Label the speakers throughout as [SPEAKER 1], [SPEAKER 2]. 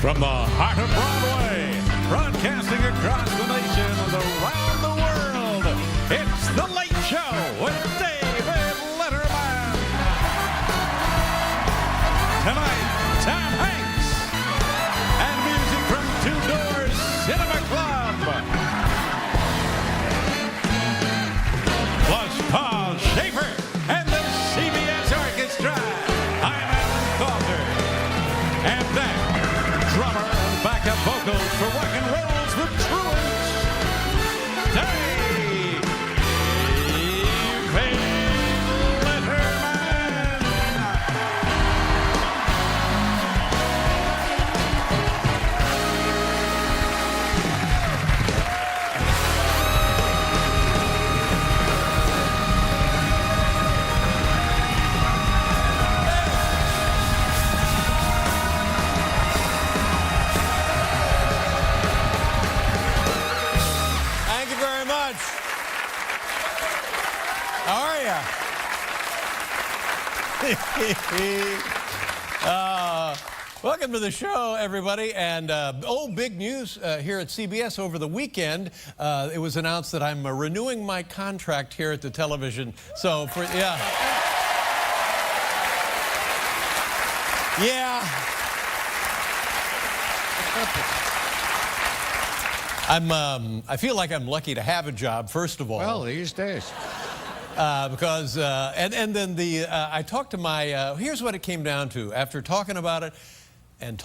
[SPEAKER 1] From the heart of Broadway, broadcasting across the nation and around the world, it's The Late Show with David Letterman. Tonight, Tom Hanks and music from Two Doors Cinema Club. Plus Paul Schaefer and the CBS Orchestra. I'm Alan Calder. And then, drummer and backup vocals for rock and roll's The Truants, David Letterman.
[SPEAKER 2] Thank you very much. How are you? Welcome to the show, everybody. And big news here at CBS over the weekend. It was announced that I'm renewing my contract here at the television. So, I feel like I'm lucky to have a job, first of all.
[SPEAKER 3] Well, these days.
[SPEAKER 2] Because then I talked to my here's what it came down to after talking about it, and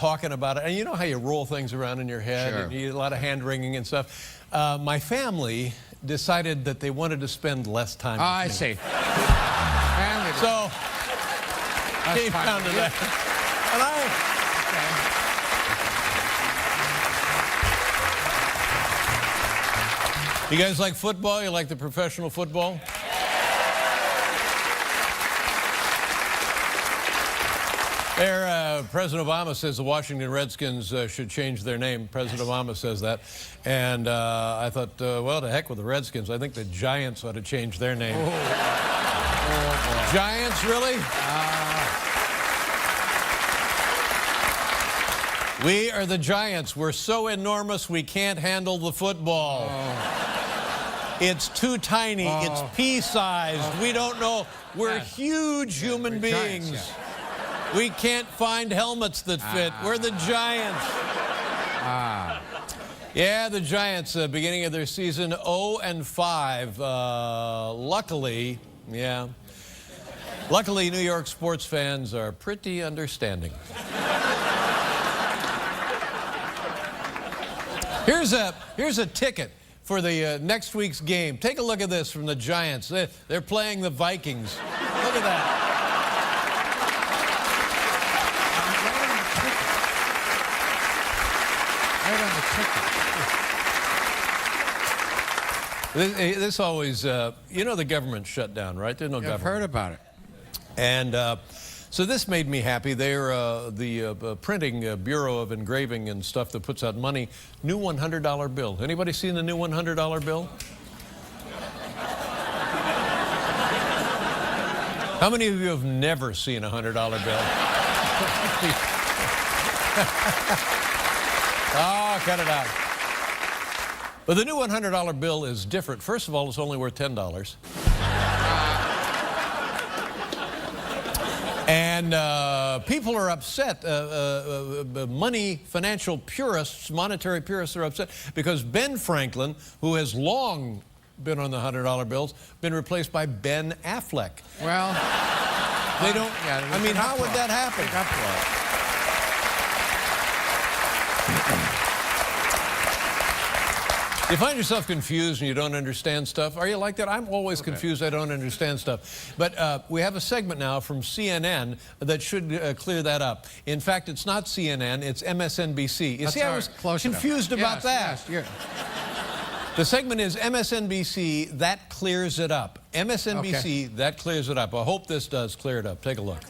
[SPEAKER 2] you know how you roll things around in your head,
[SPEAKER 3] Sure.
[SPEAKER 2] and you get a lot of hand wringing and stuff. My family decided that they wanted to spend less time with
[SPEAKER 3] I
[SPEAKER 2] me.
[SPEAKER 3] see. Family.
[SPEAKER 2] So
[SPEAKER 3] That's
[SPEAKER 2] came
[SPEAKER 3] fine.
[SPEAKER 2] down to that. And you guys like football? You like the professional football? President Obama says the Washington Redskins should change their name. President Obama says that. And I thought, well, to heck with the Redskins. I think the Giants ought to change their name. Giants, really? We are the Giants. We're so enormous we can't handle the football. It's too tiny. It's pea-sized. We don't know. We're huge human
[SPEAKER 3] we're
[SPEAKER 2] beings.
[SPEAKER 3] Giants,
[SPEAKER 2] We can't find helmets that fit. We're the Giants. Yeah, the Giants, beginning of their season, 0-5. Luckily, New York sports fans are pretty understanding. Here's a ticket for the next week's game. Take a look at this from the Giants. They're playing the Vikings. Look at that.
[SPEAKER 3] Right on the ticket.
[SPEAKER 2] This always, you know, the government shut down, right? There's no
[SPEAKER 3] I've
[SPEAKER 2] government.
[SPEAKER 3] heard about it.
[SPEAKER 2] And so this made me happy. They're the printing Bureau of Engraving and stuff that puts out money. New $100 bill. Anybody seen the new $100 bill? How many of you have never seen a $100 bill? Oh, cut it out. But the new $100 bill is different. First of all, it's only worth $10. And people are upset. Financial purists, monetary purists are upset because Ben Franklin, who has long been on the $100 bills, been replaced by Ben Affleck.
[SPEAKER 3] Well,
[SPEAKER 2] They don't, I mean, how would that happen?
[SPEAKER 3] Big uproar.
[SPEAKER 2] You find yourself confused and you don't understand stuff? Are you like that? I'm always confused. I don't understand stuff. But we have a segment now from CNN that should clear that up. In fact, it's not CNN, it's MSNBC. You see, I was confused about that.
[SPEAKER 3] Yes,
[SPEAKER 2] The segment is MSNBC, that clears it up. MSNBC, that clears it up. I hope this does clear it up. Take a look.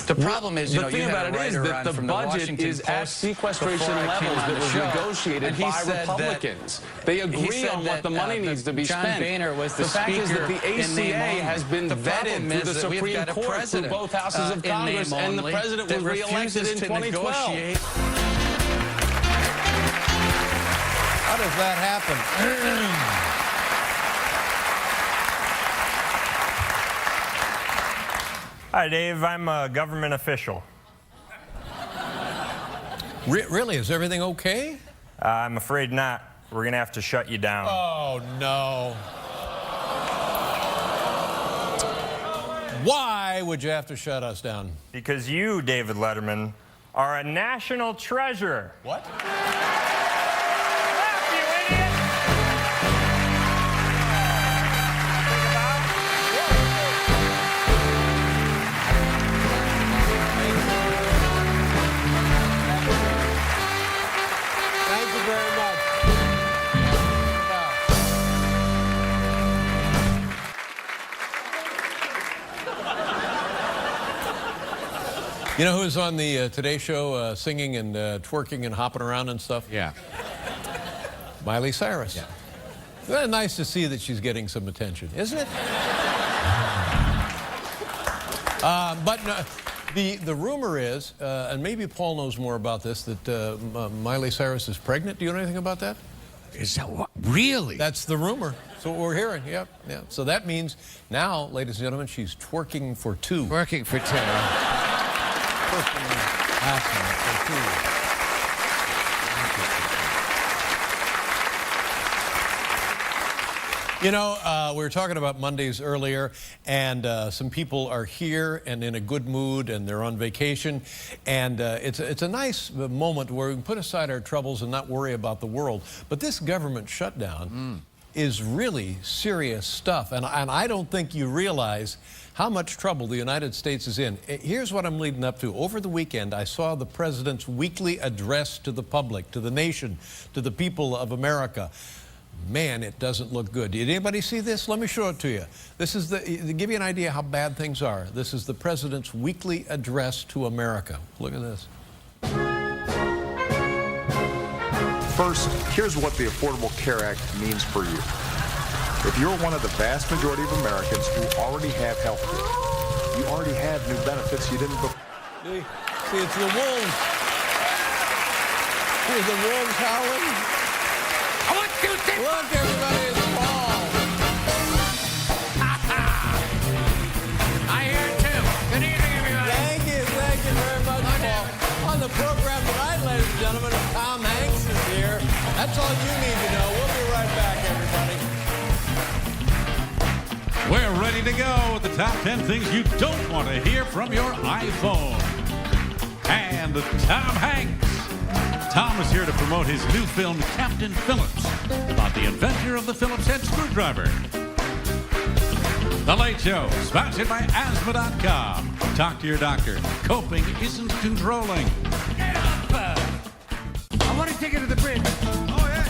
[SPEAKER 4] The problem is, you
[SPEAKER 5] The
[SPEAKER 4] know,
[SPEAKER 5] thing
[SPEAKER 4] you
[SPEAKER 5] about
[SPEAKER 4] had a
[SPEAKER 5] it is
[SPEAKER 4] writer
[SPEAKER 5] that
[SPEAKER 4] on
[SPEAKER 5] the
[SPEAKER 4] from the
[SPEAKER 5] budget
[SPEAKER 4] Washington
[SPEAKER 5] is at
[SPEAKER 4] Post
[SPEAKER 5] sequestration
[SPEAKER 4] before I came
[SPEAKER 5] levels
[SPEAKER 4] on
[SPEAKER 5] that
[SPEAKER 4] the
[SPEAKER 5] was
[SPEAKER 4] show,
[SPEAKER 5] negotiated
[SPEAKER 4] and he
[SPEAKER 5] by
[SPEAKER 4] said that-
[SPEAKER 5] Republicans. They
[SPEAKER 4] he
[SPEAKER 5] agree
[SPEAKER 4] said
[SPEAKER 5] on
[SPEAKER 4] that,
[SPEAKER 5] what the money needs to be
[SPEAKER 4] John
[SPEAKER 5] spent.
[SPEAKER 4] Boehner was the
[SPEAKER 5] fact is that the
[SPEAKER 4] speaker in
[SPEAKER 5] ACA
[SPEAKER 4] name only.
[SPEAKER 5] has been
[SPEAKER 4] The
[SPEAKER 5] vetted
[SPEAKER 4] problem
[SPEAKER 5] through
[SPEAKER 4] is
[SPEAKER 5] the
[SPEAKER 4] that we've
[SPEAKER 5] Supreme
[SPEAKER 4] got a
[SPEAKER 5] Court, through
[SPEAKER 4] president,
[SPEAKER 5] both houses of
[SPEAKER 4] in
[SPEAKER 5] Congress,
[SPEAKER 4] name
[SPEAKER 5] and the
[SPEAKER 4] only
[SPEAKER 5] president
[SPEAKER 4] that
[SPEAKER 5] was reelected in
[SPEAKER 4] refuses to
[SPEAKER 5] 2012.
[SPEAKER 4] negotiate.
[SPEAKER 2] How does that happen?
[SPEAKER 6] Hi, Dave. I'm a government official.
[SPEAKER 2] Really? Is everything okay?
[SPEAKER 6] I'm afraid not. We're going to have to shut you down.
[SPEAKER 2] Oh, no. Why would you have to shut us down?
[SPEAKER 6] Because you, David Letterman, are a national treasure.
[SPEAKER 2] What?
[SPEAKER 6] Laugh, you idiot!
[SPEAKER 2] Thank you very much. You know who's on the Today Show singing and twerking and hopping around and stuff?
[SPEAKER 3] Yeah.
[SPEAKER 2] Miley Cyrus. Yeah. Well, nice to see that she's getting some attention, isn't it? But no, the rumor is, and maybe Paul knows more about this, that Miley Cyrus is pregnant. Do you know anything about that?
[SPEAKER 3] Is that what? Really?
[SPEAKER 2] That's the rumor. That's what we're hearing. Yep. Yeah. So that means now, ladies and gentlemen, she's twerking for two.
[SPEAKER 3] Working for Tara.
[SPEAKER 2] You know, we were talking about Mondays earlier, and some people are here and in a good mood, and they're on vacation, and it's a nice moment where we can put aside our troubles and not worry about the world. But this government shutdown is really serious stuff, and I don't think you realize how much trouble the United States is in. Here's what I'm leading up to. Over the weekend, I saw the president's weekly address to the public, to the nation, to the people of America. Man, it doesn't look good. Did anybody see this? Let me show it to you. This is to give you an idea how bad things are. This is the president's weekly address to America. Look at this.
[SPEAKER 7] First, here's what the Affordable Care Act means for you. If you're one of the vast majority of Americans who already have health care, you already have new benefits you didn't before.
[SPEAKER 2] See, it's the wolves. See the wolves howling? Look, everybody, it's Paul.
[SPEAKER 3] I hear it too. Good evening, everybody.
[SPEAKER 2] Thank you very much, Paul. On the program tonight, ladies and gentlemen, Tom Hanks is here. That's all you need to know. We'll be right back, everybody.
[SPEAKER 1] We're ready to go with the top 10 things you don't want to hear from your iPhone. And Tom Hanks. Tom is here to promote his new film, Captain Phillips, about the inventor of the Phillips head screwdriver. The Late Show, sponsored by asthma.com. Talk to your doctor. Coping isn't controlling.
[SPEAKER 3] Get up! I want to take it to the bridge.
[SPEAKER 1] Oh, yeah.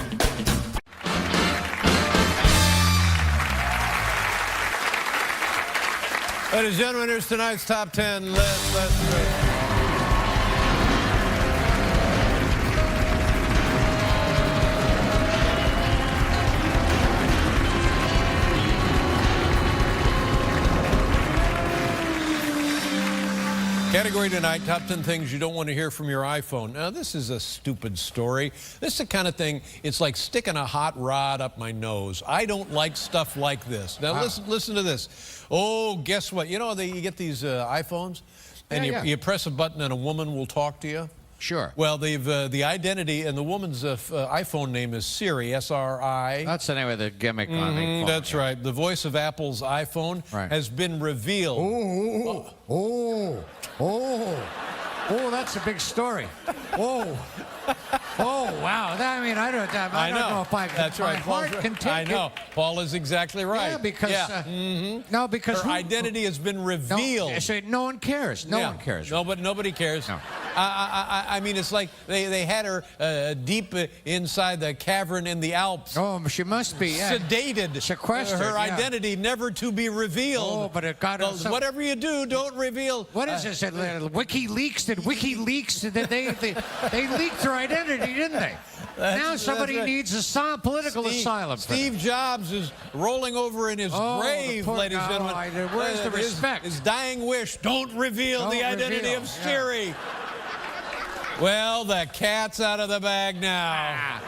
[SPEAKER 2] Ladies and gentlemen, here's tonight's top 10 list. Let's Category tonight, top 10 things you don't want to hear from your iPhone. Now, this is a stupid story. This is the kind of thing, it's like sticking a hot rod up my nose. I don't like stuff like this. Now, listen to this. Oh, guess what? You know, you get these iPhones, and you press a button and a woman will talk to you.
[SPEAKER 3] Sure.
[SPEAKER 2] Well, the identity, and the woman's iPhone name is Siri, S-R-I.
[SPEAKER 3] That's the name of the gimmick on the phone.
[SPEAKER 2] That's right. The voice of Apple's iPhone has been revealed.
[SPEAKER 3] Oh, that's a big story. Oh, wow. I mean, I don't know if I can.
[SPEAKER 2] That's right.
[SPEAKER 3] My heart can take
[SPEAKER 2] I know. Paul is exactly right.
[SPEAKER 3] Yeah, because no, because
[SPEAKER 2] her identity has been revealed.
[SPEAKER 3] No, so no one cares. No one cares.
[SPEAKER 2] No, but nobody cares.
[SPEAKER 3] No.
[SPEAKER 2] I mean, it's like they had her deep inside the cavern in the Alps.
[SPEAKER 3] Oh, she must be. Yeah.
[SPEAKER 2] Sedated.
[SPEAKER 3] Sequestered,
[SPEAKER 2] Her
[SPEAKER 3] yeah.
[SPEAKER 2] identity never to be revealed.
[SPEAKER 3] Oh, but it got
[SPEAKER 2] Well,
[SPEAKER 3] her.
[SPEAKER 2] whatever you do, don't reveal.
[SPEAKER 3] What is this? WikiLeaks? Did WikiLeaks? Did they leaked her identity, didn't they? Now somebody
[SPEAKER 2] right.
[SPEAKER 3] needs political asylum. for
[SPEAKER 2] Steve Jobs is rolling over in his
[SPEAKER 3] Oh,
[SPEAKER 2] grave,
[SPEAKER 3] the poor
[SPEAKER 2] ladies and
[SPEAKER 3] guy.
[SPEAKER 2] gentlemen.
[SPEAKER 3] Where's the respect?
[SPEAKER 2] His dying wish, don't reveal the
[SPEAKER 3] Don't
[SPEAKER 2] identity
[SPEAKER 3] reveal,
[SPEAKER 2] of Siri. Well, the cat's out of the bag now.
[SPEAKER 3] Ah.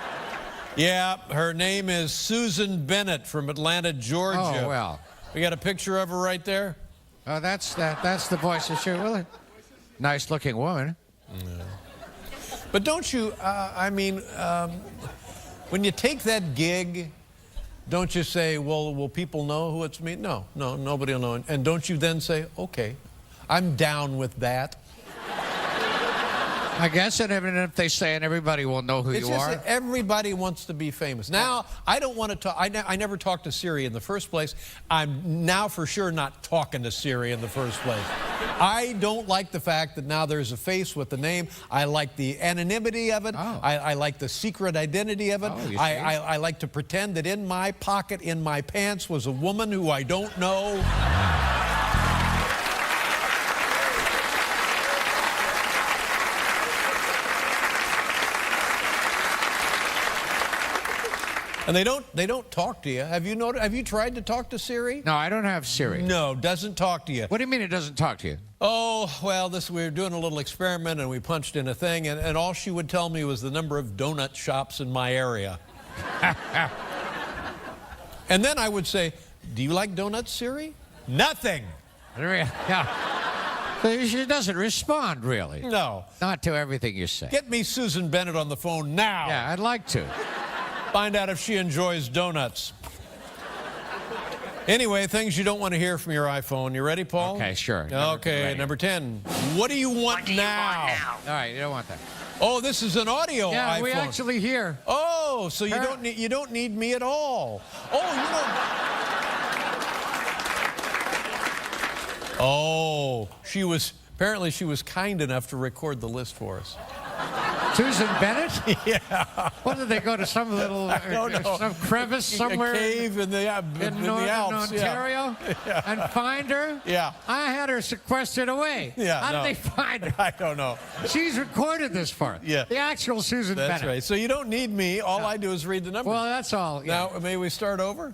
[SPEAKER 2] Yeah, her name is Susan Bennett from Atlanta, Georgia.
[SPEAKER 3] Oh, well.
[SPEAKER 2] We got a picture of her right there.
[SPEAKER 3] Oh, that's the voice of Siri. Well, nice-looking woman.
[SPEAKER 2] But don't you, when you take that gig, don't you say, well, will people know who it's me? No, nobody will know. And don't you then say, okay, I'm down with that.
[SPEAKER 3] I guess, and if they say, and everybody will know who
[SPEAKER 2] It's
[SPEAKER 3] you
[SPEAKER 2] just
[SPEAKER 3] are.
[SPEAKER 2] that everybody wants to be famous. Now, I don't want to talk. I never talked to Siri in the first place. I'm now for sure not talking to Siri in the first place. I don't like the fact that now there's a face with the name. I like the anonymity of it.
[SPEAKER 3] Oh.
[SPEAKER 2] I like the secret identity of it.
[SPEAKER 3] Oh, you see?
[SPEAKER 2] I like to pretend that in my pocket, in my pants, was a woman who I don't know. And they don't talk to you. Have you noticed? Have you tried to talk to Siri?
[SPEAKER 3] No, I don't have Siri.
[SPEAKER 2] No, doesn't talk to you.
[SPEAKER 3] What do you mean it doesn't talk to you?
[SPEAKER 2] Oh, well, we were doing a little experiment and we punched in a thing and all she would tell me was the number of donut shops in my area. And then I would say, do you like donuts, Siri? Nothing.
[SPEAKER 3] Yeah. So she doesn't respond, really.
[SPEAKER 2] No.
[SPEAKER 3] Not to everything you say.
[SPEAKER 2] Get me Susan Bennett on the phone now.
[SPEAKER 3] Yeah, I'd like to.
[SPEAKER 2] Find out if she enjoys donuts. Anyway, things you don't want to hear from your iPhone. You ready, Paul?
[SPEAKER 3] Okay, sure.
[SPEAKER 2] Okay,
[SPEAKER 3] Ready.
[SPEAKER 2] number 10. What do you want now?
[SPEAKER 3] All right, you don't want that.
[SPEAKER 2] Oh, this is an audio
[SPEAKER 3] Yeah,
[SPEAKER 2] iPhone.
[SPEAKER 3] we actually hear.
[SPEAKER 2] Oh, so you don't need me at all. Oh, apparently she was kind enough to record the list for us.
[SPEAKER 3] Susan Bennett?
[SPEAKER 2] Yeah.
[SPEAKER 3] What did they go to some little some crevice somewhere
[SPEAKER 2] A cave in the
[SPEAKER 3] in
[SPEAKER 2] Alps.
[SPEAKER 3] Ontario and find her?
[SPEAKER 2] Yeah.
[SPEAKER 3] I had her sequestered away.
[SPEAKER 2] Yeah,
[SPEAKER 3] How
[SPEAKER 2] no.
[SPEAKER 3] did they find her?
[SPEAKER 2] I don't know.
[SPEAKER 3] She's recorded this for us.
[SPEAKER 2] Yeah.
[SPEAKER 3] The actual Susan
[SPEAKER 2] That's
[SPEAKER 3] Bennett.
[SPEAKER 2] right. So you don't need me. All I do is read the numbers.
[SPEAKER 3] Well, that's all. Yeah.
[SPEAKER 2] Now, may we start over?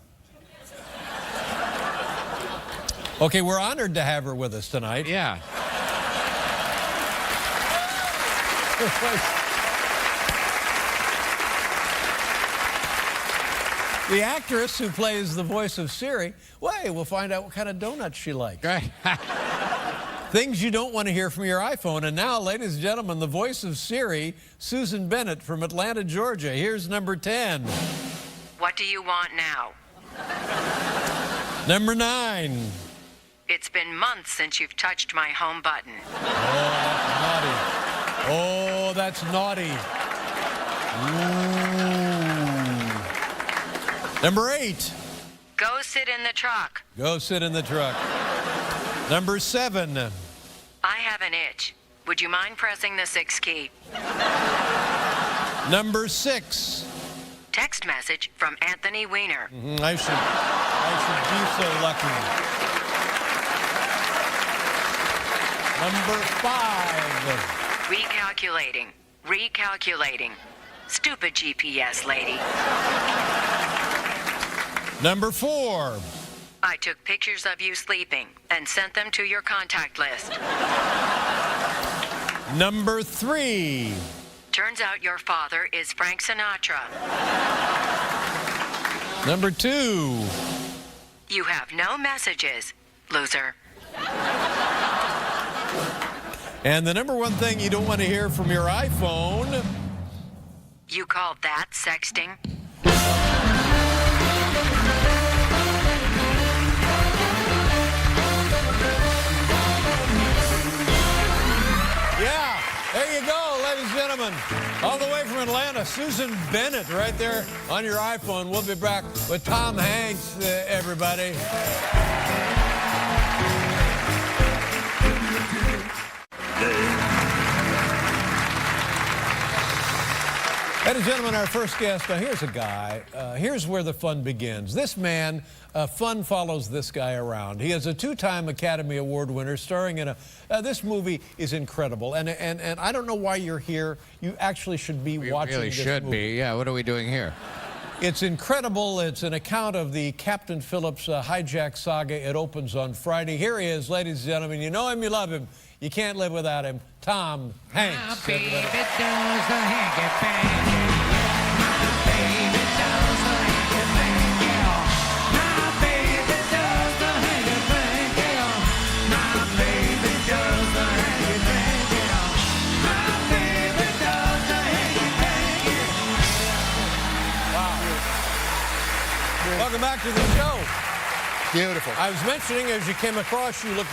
[SPEAKER 2] Okay, we're honored to have her with us tonight.
[SPEAKER 3] Yeah.
[SPEAKER 2] The actress who plays the voice of Siri, we'll find out what kind of donuts she likes.
[SPEAKER 3] Right.
[SPEAKER 2] Things you don't want to hear from your iPhone. And now, ladies and gentlemen, the voice of Siri, Susan Bennett from Atlanta, Georgia. Here's number 10.
[SPEAKER 4] What do you want now?
[SPEAKER 2] Number 9.
[SPEAKER 4] It's been months since you've touched my home button.
[SPEAKER 2] Oh, that's naughty. Ooh. Number 8.
[SPEAKER 4] Go sit in the truck.
[SPEAKER 2] Go sit in the truck. Number 7.
[SPEAKER 4] I have an itch. Would you mind pressing the 6 key?
[SPEAKER 2] Number 6.
[SPEAKER 4] Text message from Anthony Weiner.
[SPEAKER 2] I should be so lucky. Number 5.
[SPEAKER 4] Recalculating. Stupid GPS lady.
[SPEAKER 2] Number 4.
[SPEAKER 4] I took pictures of you sleeping and sent them to your contact list.
[SPEAKER 2] Number 3.
[SPEAKER 4] Turns out your father is Frank Sinatra.
[SPEAKER 2] Number 2.
[SPEAKER 4] You have no messages, loser.
[SPEAKER 2] And the number 1 thing you don't want to hear from your iPhone.
[SPEAKER 4] You call that sexting?
[SPEAKER 2] Yeah, there you go, ladies and gentlemen. All the way from Atlanta, Susan Bennett right there on your iPhone. We'll be back with Tom Hanks, everybody. Ladies and gentlemen, our first guest, here's a guy, here's where the fun begins. This man, fun follows this guy around. He is a two-time Academy Award winner starring in this movie is incredible. And I don't know why you're here. You actually should be watching
[SPEAKER 3] really
[SPEAKER 2] this
[SPEAKER 3] should
[SPEAKER 2] movie.
[SPEAKER 3] be. Yeah, what are we doing here?
[SPEAKER 2] It's incredible. It's an account of the Captain Phillips hijack saga. It opens on Friday. Here he is, ladies and gentlemen. You know him, you love him. You can't live without him. Tom Hanks.
[SPEAKER 3] My baby does the hanky-panky. My baby does the hanky-panky. My baby does the hanky-panky. My baby does the hanky-panky. My baby does the hanky-panky.
[SPEAKER 2] Wow. Welcome back to the show.
[SPEAKER 5] Beautiful.
[SPEAKER 2] I was mentioning as you came across, you look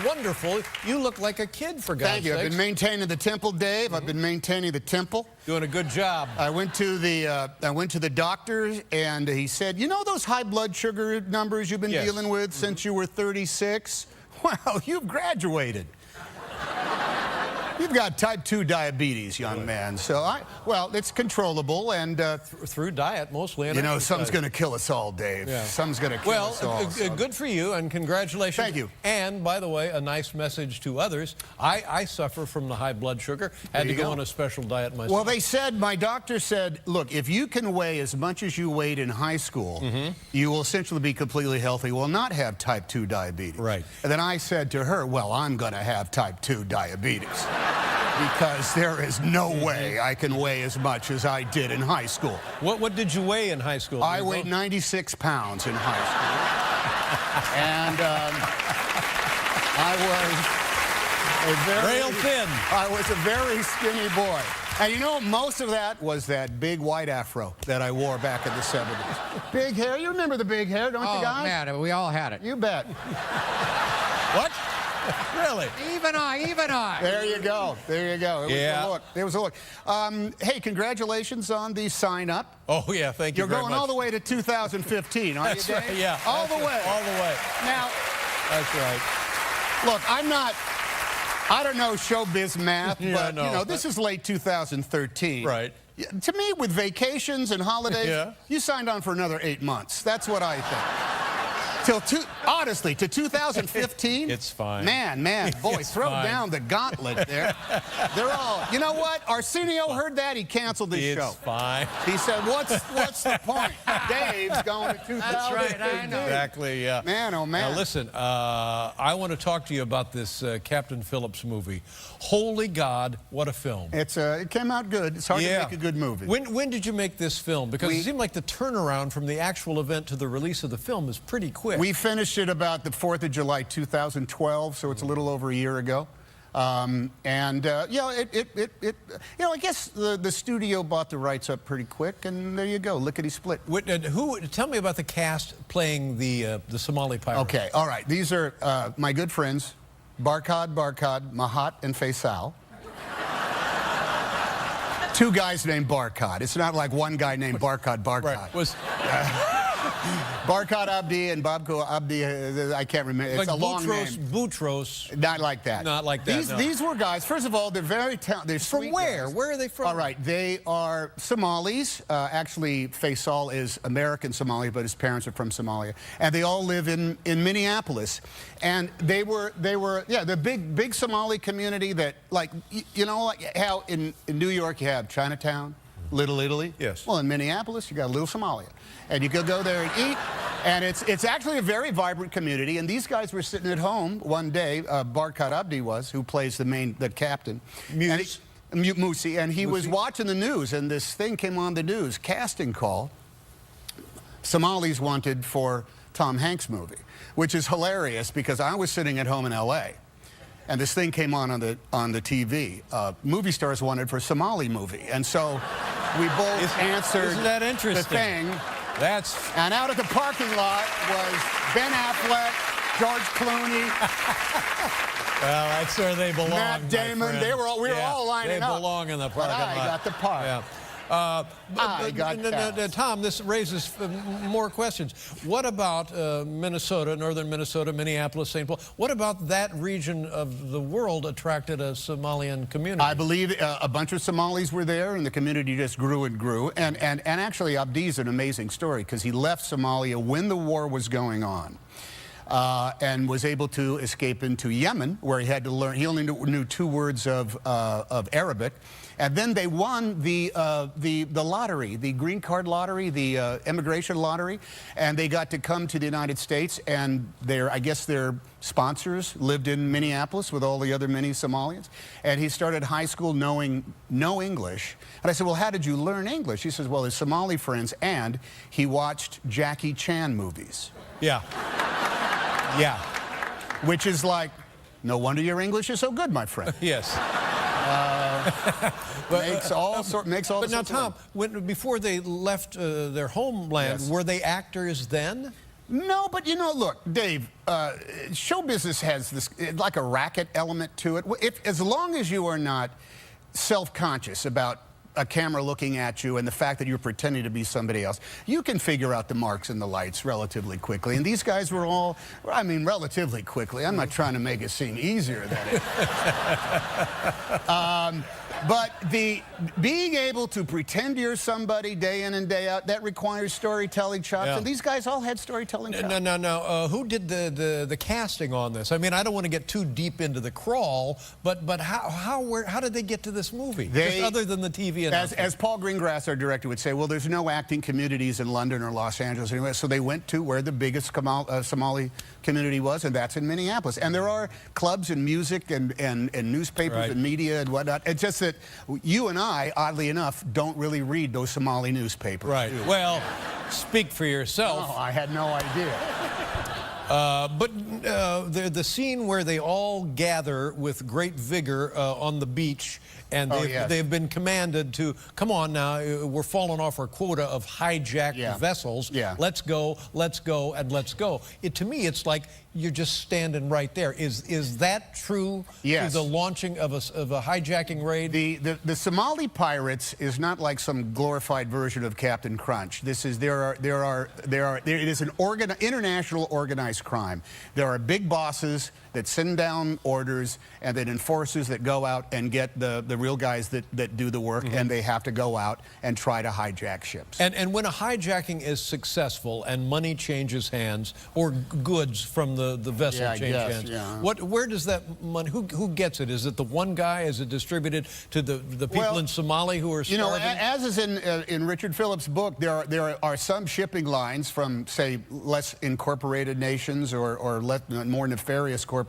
[SPEAKER 2] wonderful. You look like a kid, for God's
[SPEAKER 5] Thank you.
[SPEAKER 2] sakes.
[SPEAKER 5] I've been maintaining the temple, Dave. I've been maintaining the temple.
[SPEAKER 2] Doing a good job.
[SPEAKER 5] I went to the doctor, and he said, "You know those high blood sugar numbers you've been
[SPEAKER 2] Yes.
[SPEAKER 5] dealing with since you were 36? Well, you've graduated. You've got type 2 diabetes, young man. So, well, it's controllable, and
[SPEAKER 2] Through diet, mostly. And
[SPEAKER 5] you know, something's
[SPEAKER 2] exercise.
[SPEAKER 5] going to kill us all, Dave.
[SPEAKER 2] Yeah.
[SPEAKER 5] Something's going to kill
[SPEAKER 2] Well,
[SPEAKER 5] us all. so.
[SPEAKER 2] good for you, and congratulations.
[SPEAKER 5] Thank you.
[SPEAKER 2] And, by the way, a nice message to others. I suffer from the high blood sugar. Had to
[SPEAKER 5] you
[SPEAKER 2] go
[SPEAKER 5] go.
[SPEAKER 2] on a special diet myself.
[SPEAKER 5] Well, they said, my doctor said, look, if you can weigh as much as you weighed in high school, you will essentially be completely healthy, will not have type 2 diabetes.
[SPEAKER 2] Right.
[SPEAKER 5] And then I said to her, well, I'm going to have type 2 diabetes because there is no way I can weigh as much as I did in high school.
[SPEAKER 2] What did you weigh in high school?
[SPEAKER 5] I weighed 96 pounds in high school. And I was a very...
[SPEAKER 2] Rail thin.
[SPEAKER 5] I was a very skinny boy. And you know, most of that was that big white afro that I wore back in the 70s. Big hair. You remember the big hair, don't you
[SPEAKER 3] Oh,
[SPEAKER 5] guys?
[SPEAKER 3] man, we all had it.
[SPEAKER 5] You bet.
[SPEAKER 2] What? Really?
[SPEAKER 3] Even I.
[SPEAKER 5] There you go. There you go. It was
[SPEAKER 2] Yeah.
[SPEAKER 5] a look. It was a look. Hey, congratulations on the sign-up.
[SPEAKER 2] Oh, yeah, thank you
[SPEAKER 5] You're
[SPEAKER 2] very
[SPEAKER 5] going
[SPEAKER 2] much.
[SPEAKER 5] all the way to 2015, aren't
[SPEAKER 2] That's
[SPEAKER 5] you, Dave?
[SPEAKER 2] right, yeah.
[SPEAKER 5] All
[SPEAKER 2] That's
[SPEAKER 5] the way.
[SPEAKER 2] right, all the way.
[SPEAKER 5] Now,
[SPEAKER 2] That's right.
[SPEAKER 5] look, I don't know showbiz math,
[SPEAKER 2] Yeah,
[SPEAKER 5] but,
[SPEAKER 2] no.
[SPEAKER 5] you know, this is late 2013.
[SPEAKER 2] Right.
[SPEAKER 5] Yeah, to me, with vacations and holidays,
[SPEAKER 2] Yeah.
[SPEAKER 5] you signed on for another 8 months. That's what I think. Honestly, to 2015?
[SPEAKER 2] It's fine.
[SPEAKER 5] Man, boy,
[SPEAKER 2] It's
[SPEAKER 5] throw
[SPEAKER 2] fine.
[SPEAKER 5] down the gauntlet there. They're all, you know what? Arsenio heard that, he canceled the
[SPEAKER 2] It's
[SPEAKER 5] show.
[SPEAKER 2] fine.
[SPEAKER 5] He said, what's the point? Dave's going to 2015.
[SPEAKER 3] That's right, I know.
[SPEAKER 2] Exactly, yeah.
[SPEAKER 5] Man, oh, man.
[SPEAKER 2] Now, listen, I want to talk to you about this Captain Phillips movie. Holy God, what a film.
[SPEAKER 5] It came out good. It's hard to make a good movie.
[SPEAKER 2] When did you make this film? Because it seemed like the turnaround from the actual event to the release of the film is pretty quick.
[SPEAKER 5] We finished it about the 4th of July, 2012, so it's a little over a year ago. You know, I guess the studio bought the rights up pretty quick, and there you go, lickety-split.
[SPEAKER 2] Tell me about the cast playing the Somali pirate.
[SPEAKER 5] Okay, all right. These are my good friends, Barkhad, Mahat, and Faisal. Two guys named Barkhad. It's not like one guy named Barkhad.
[SPEAKER 2] Right.
[SPEAKER 5] Barkhad Abdi and Babko Abdi, I can't remember. It's
[SPEAKER 2] Like
[SPEAKER 5] a long name.
[SPEAKER 2] Boutros.
[SPEAKER 5] Not like that.
[SPEAKER 2] Not like that, no.
[SPEAKER 5] These were guys, first of all, they're very talented. They're
[SPEAKER 2] From
[SPEAKER 5] sweet
[SPEAKER 2] where?
[SPEAKER 5] guys.
[SPEAKER 2] Where are they from?
[SPEAKER 5] All right, they are Somalis. Actually, Faisal is American Somali, but his parents are from Somalia. And they all live in Minneapolis. And they were the big Somali community that, like, you know, like how in New York you have Chinatown, Little Italy?
[SPEAKER 2] Yes.
[SPEAKER 5] Well, in Minneapolis, you got Little Somalia. And you could go there and eat. And it's actually a very vibrant community. And these guys were sitting at home one day, Barkhad Abdi was, who plays the captain. Musi. And he was watching the news, and this thing came on the news, casting call, Somalis wanted for Tom Hanks movie, which is hilarious because I was sitting at home in L.A., and this thing came on the TV. Movie stars wanted for Somali movie. And so we both answered
[SPEAKER 2] Isn't that interesting?
[SPEAKER 5] the thing. And out at the parking lot was Ben Affleck, George Clooney,
[SPEAKER 2] Well, that's where they belong.
[SPEAKER 5] Matt
[SPEAKER 2] my
[SPEAKER 5] Damon.
[SPEAKER 2] friend.
[SPEAKER 5] We were all lining up.
[SPEAKER 2] They belong in the parking lot.
[SPEAKER 5] But I got the part.
[SPEAKER 2] Yeah. Tom, this raises more questions. What about Minnesota, northern Minnesota, Minneapolis, St. Paul? What about that region of the world attracted a Somalian community?
[SPEAKER 5] I believe a bunch of Somalis were there, and the community just grew and grew. And actually, Abdi's an amazing story because he left Somalia when the war was going on. And was able to escape into Yemen, where he had to learn. He only knew 2 words of Arabic, and then they won the lottery, the green card lottery, the immigration lottery, and they got to come to the United States. And I guess their sponsors lived in Minneapolis with all the other many Somalians. And he started high school knowing no English. And I said, well, how did you learn English? He says, well, his Somali friends, and he watched Jackie Chan movies.
[SPEAKER 2] Yeah. Yeah.
[SPEAKER 5] Which is like, no wonder your English is so good, my friend.
[SPEAKER 2] Yes.
[SPEAKER 5] Makes all
[SPEAKER 2] But now, Tom, before they left their homeland,
[SPEAKER 5] Yes.
[SPEAKER 2] were they actors then?
[SPEAKER 5] No, but you know, look, Dave, show business has this, like a racket element to it. As long as you are not self-conscious about a camera looking at you and the fact that you're pretending to be somebody else, you can figure out the marks and the lights relatively quickly. And these guys were all, I mean, relatively quickly. I'm not trying to make it seem easier than it is. But being able to pretend you're somebody day in and day out, that requires storytelling chops.
[SPEAKER 2] Yeah.
[SPEAKER 5] And these guys all had storytelling chops.
[SPEAKER 2] No. Who did the casting on this? I mean, I don't want to get too deep into the crawl, but how did they get to this movie? Just other than the TV announcement.
[SPEAKER 5] As Paul Greengrass, our director, would say, well, there's no acting communities in London or Los Angeles anyway, so they went to where the biggest Somali community was, and that's in Minneapolis. And there are clubs and music and newspapers and media and whatnot. It's just that you and I, oddly enough, don't really read those Somali newspapers.
[SPEAKER 2] Right. Well, speak for yourself.
[SPEAKER 5] Oh, I had no idea.
[SPEAKER 2] But the scene where they all gather with great vigor on the beach, and they've been commanded to, come on now, we're falling off our quota of hijacked vessels. Yeah. Let's go, and let's go. To me, it's like you're just standing right there. Is that true?
[SPEAKER 5] Yes.
[SPEAKER 2] To the launching of a hijacking raid?
[SPEAKER 5] The Somali pirates is not like some glorified version of Captain Crunch. This is it is an international organized crime. There are big bosses that send down orders, and then enforcers that go out and get the real guys that do the work, and they have to go out and try to hijack ships.
[SPEAKER 2] And when a hijacking is successful and money changes hands, or goods from the vessel change hands, where does that money, who gets it? Is it the one guy? Is it distributed to the people in Somalia who are starving?
[SPEAKER 5] You know, as is in Richard Phillips' book, there are some shipping lines from, say, less incorporated nations or more nefarious corporations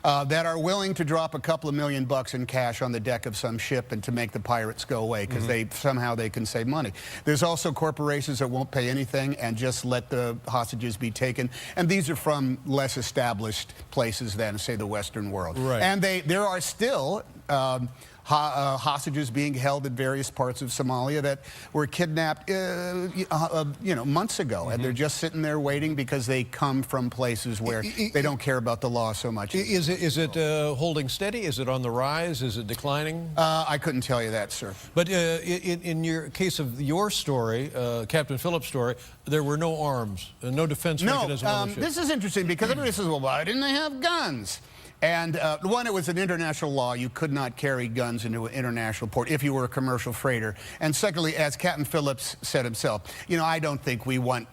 [SPEAKER 5] that are willing to drop a couple of $1 million in cash on the deck of some ship and to make the pirates go away because somehow they can save money. There's also corporations that won't pay anything and just let the hostages be taken, and these are from less established places than, say, the Western world. Right. And there are still hostages being held in various parts of Somalia that were kidnapped, months ago, and they're just sitting there waiting because they come from places where they don't care about the law so much.
[SPEAKER 2] Is it holding steady? Is it on the rise? Is it declining?
[SPEAKER 5] I couldn't tell you that, sir.
[SPEAKER 2] But in your case of your story, Captain Phillips' story, there were no arms, no defense mechanism on the ship.
[SPEAKER 5] This is interesting because everybody says, well, why didn't they have guns? And one, it was an international law. You could not carry guns into an international port if you were a commercial freighter. And secondly, as Captain Phillips said himself, I don't think we want,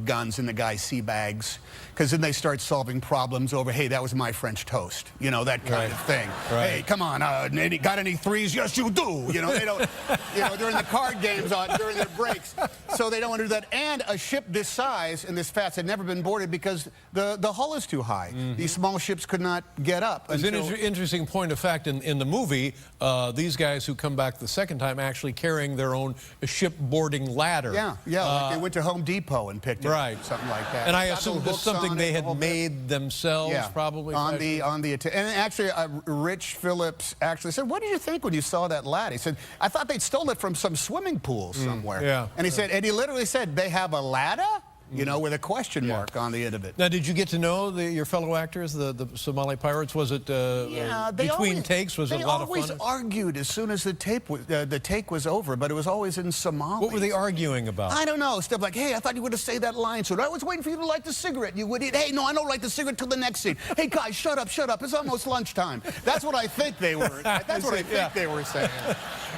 [SPEAKER 5] guns in the guy's sea bags, because then they start solving problems over, hey, that was my French toast, that kind of thing. Right. Hey, come on, got any threes? Yes, you do. They don't, during the card games during their breaks. So they don't want to do that. And a ship this size and this fast had never been boarded because the hull is too high. These small ships could not get up.
[SPEAKER 2] There's an interesting point of fact in the movie, these guys who come back the second time actually carrying their own ship boarding ladder.
[SPEAKER 5] Yeah, like they went to Home Depot and picked it up, something like that.
[SPEAKER 2] And I assume that's something they had made themselves, probably.
[SPEAKER 5] And actually, Rich Phillips actually said, what did you think when you saw that ladder? He said, I thought they'd stole it from some swimming pool somewhere. And he said, and he literally said, they have a ladder? you know, with a question mark on the end of it.
[SPEAKER 2] Now, did you get to know your fellow actors, the Somali pirates? Was it between takes? Was it a lot of fun?
[SPEAKER 5] They always argued as soon as the take was over, but it was always in Somali.
[SPEAKER 2] What were they arguing about?
[SPEAKER 5] I don't know. Stuff like, hey, I thought you would have say that line soon. I was waiting for you to light the cigarette. You would eat. Hey, no, I don't light the cigarette till the next scene. Hey, guys, shut up, shut up. It's almost lunchtime. That's what I think they were. That's what I think they were saying.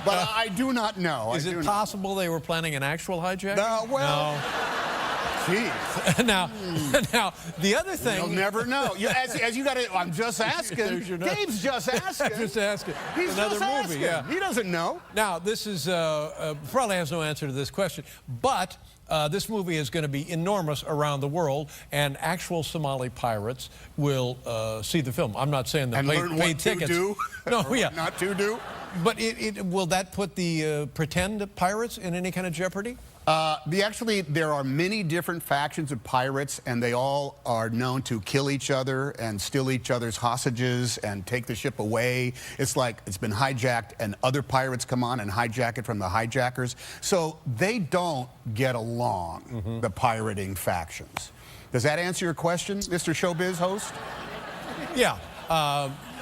[SPEAKER 5] But I do not know.
[SPEAKER 2] Is it possible they were planning an actual hijack?
[SPEAKER 5] Well, geez.
[SPEAKER 2] Now, the other thing...
[SPEAKER 5] You'll never know. As you got to... I'm just asking. Dave's just asking.
[SPEAKER 2] Just asking.
[SPEAKER 5] He's
[SPEAKER 2] Another
[SPEAKER 5] just
[SPEAKER 2] movie,
[SPEAKER 5] asking.
[SPEAKER 2] yeah.
[SPEAKER 5] He doesn't know.
[SPEAKER 2] Now, this is... probably has no answer to this question, but... this movie is going to be enormous around the world, and actual Somali pirates will see the film. I'm not saying that pay tickets.
[SPEAKER 5] To do.
[SPEAKER 2] No, yeah.
[SPEAKER 5] Not to do.
[SPEAKER 2] But will that put the pretend pirates in any kind of jeopardy?
[SPEAKER 5] Actually, there are many different factions of pirates, and they all are known to kill each other and steal each other's hostages and take the ship away. It's like it's been hijacked, and other pirates come on and hijack it from the hijackers. So they don't get along, the pirating factions. Does that answer your question, Mr. Showbiz host?
[SPEAKER 2] Yeah.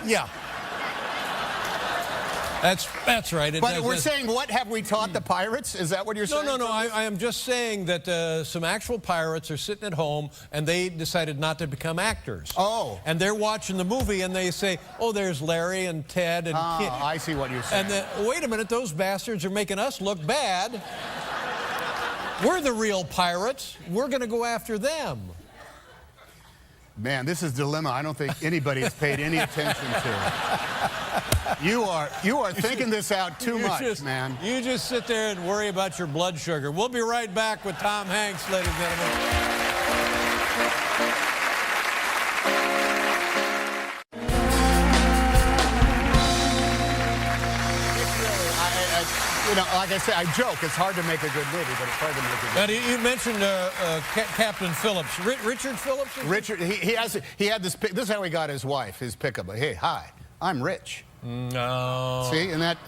[SPEAKER 2] Yeah. That's right.
[SPEAKER 5] But we're saying, what have we taught the pirates? Is that what you're saying?
[SPEAKER 2] No. I am just saying that some actual pirates are sitting at home and they decided not to become actors.
[SPEAKER 5] Oh.
[SPEAKER 2] And they're watching the movie and they say, oh, there's Larry and Ted and Kit.
[SPEAKER 5] I see what you're saying.
[SPEAKER 2] And then, wait a minute, those bastards are making us look bad. We're the real pirates. We're going to go after them.
[SPEAKER 5] Man, this is a dilemma I don't think anybody has paid any attention to. You are thinking this out too much, man.
[SPEAKER 2] You just sit there and worry about your blood sugar. We'll be right back with Tom Hanks, ladies and gentlemen.
[SPEAKER 5] You know, like I say, I joke. It's hard to make a good movie, but it's hard to make a good movie.
[SPEAKER 2] Now, you mentioned Captain Phillips. Richard Phillips?
[SPEAKER 5] Richard, he had this. This is how he got his wife, his pickup. Hey, hi, I'm Rich.
[SPEAKER 2] No.
[SPEAKER 5] See, and that,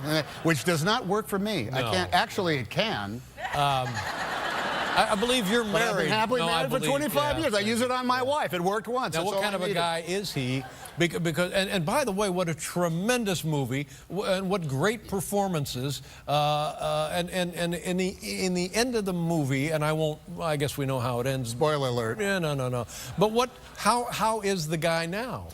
[SPEAKER 5] which does not work for me.
[SPEAKER 2] No.
[SPEAKER 5] I can't. Actually, it can.
[SPEAKER 2] I believe you're married.
[SPEAKER 5] I've been happily married for 25 years. I use it on my wife. It worked once.
[SPEAKER 2] Now,
[SPEAKER 5] That's
[SPEAKER 2] what kind
[SPEAKER 5] all
[SPEAKER 2] of
[SPEAKER 5] I
[SPEAKER 2] a guy is he? Because and by the way, what a tremendous movie, and what great performances. And in the end of the movie, and I guess we know how it ends.
[SPEAKER 5] Spoiler alert.
[SPEAKER 2] Yeah, no. But how is the guy now?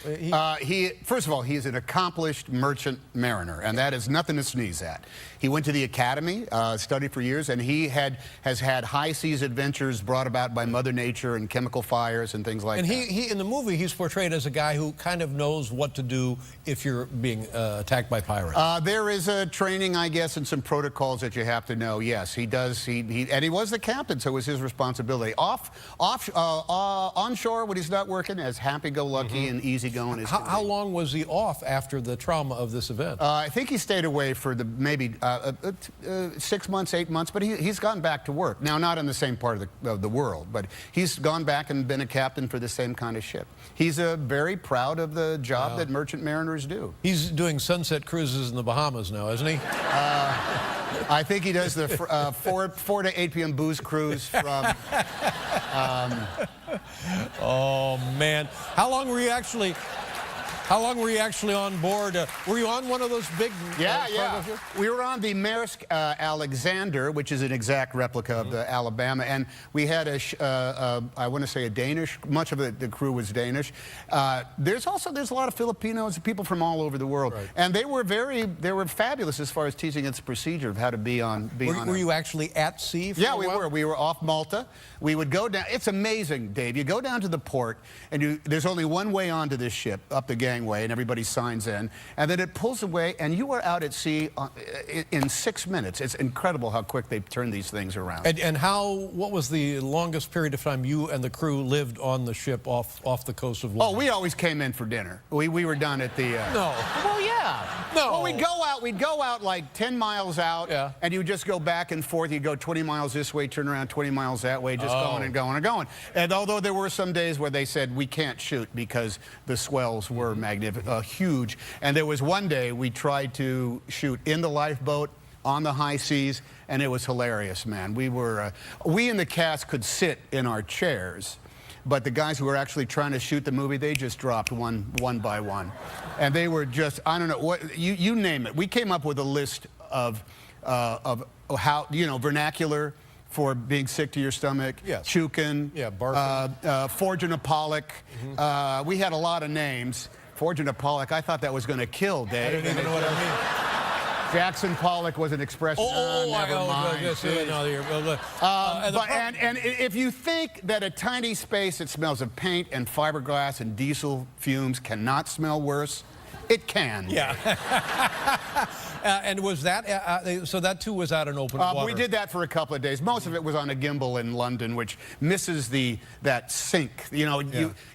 [SPEAKER 5] First of all, he's an accomplished merchant mariner, and that is nothing to sneeze at. He went to the academy, studied for years, and he has had high seas adventures brought about by Mother Nature and chemical fires and things like that.
[SPEAKER 2] And he in the movie, he's portrayed as a guy who kind of knows what to do if you're being attacked by pirates.
[SPEAKER 5] There is a training, I guess, and some protocols that you have to know. Yes, he does. And he was the captain, so it was his responsibility. Onshore, when he's not working, as happy-go-lucky and easygoing as
[SPEAKER 2] How long was he off after the trauma of this event?
[SPEAKER 5] I think he stayed away for maybe 6 months, 8 months, but he's gone back to work. Now, not in the same part of the world, but he's gone back and been a captain for the same kind of ship. He's very proud of the job that merchant mariners do.
[SPEAKER 2] He's doing sunset cruises in the Bahamas now, isn't he?
[SPEAKER 5] I think he does the 4 to 8 p.m. booze cruise from...
[SPEAKER 2] Oh, man. How long were you actually on board? Were you on one of those big...
[SPEAKER 5] Yeah. We were on the Maersk Alexander, which is an exact replica of the Alabama, and we had I want to say a Danish. Much of the crew was Danish. There's a lot of Filipinos and people from all over the world,
[SPEAKER 2] right.
[SPEAKER 5] and they were fabulous as far as teaching us the procedure of how to be on.
[SPEAKER 2] Were you actually at sea?
[SPEAKER 5] Yeah, we were. We were off Malta. We would go down. It's amazing, Dave. You go down to the port, and there's only one way onto this ship, up the gangway, and everybody signs in, and then it pulls away, and you are out at sea in 6 minutes. It's incredible how quick they turn these things around.
[SPEAKER 2] And what was the longest period of time you and the crew lived on the ship off the coast of London?
[SPEAKER 5] Oh, we always came in for dinner. We were done at the...
[SPEAKER 2] No.
[SPEAKER 5] Well, yeah.
[SPEAKER 2] No.
[SPEAKER 5] Well, we'd go out like 10 miles out, and you just go back and forth. You'd go 20 miles this way, turn around 20 miles that way, just going and going and going. And although there were some days where they said, we can't shoot because the swells were magnificent, huge. And there was one day we tried to shoot in the lifeboat on the high seas, and it was hilarious, man. We in the cast could sit in our chairs, but the guys who were actually trying to shoot the movie, they just dropped one by one. And they were just, I don't know, what you name it. We came up with a list of how, vernacular for being sick to your stomach,
[SPEAKER 2] Yes.
[SPEAKER 5] Chukin,
[SPEAKER 2] Yeah, barfing.
[SPEAKER 5] Fortune of Pollock. We had a lot of names. Fortune of Pollock, I thought that was going to kill, Dave.
[SPEAKER 2] I didn't even know what I mean.
[SPEAKER 5] Jackson Pollock was an expression. Never mind.
[SPEAKER 2] Yes, no,
[SPEAKER 5] And if you think that a tiny space that smells of paint and fiberglass and diesel fumes cannot smell worse, it can.
[SPEAKER 2] Yeah. And was that, so that too was out in open water?
[SPEAKER 5] We did that for a couple of days. Most of it was on a gimbal in London, which misses that sink. You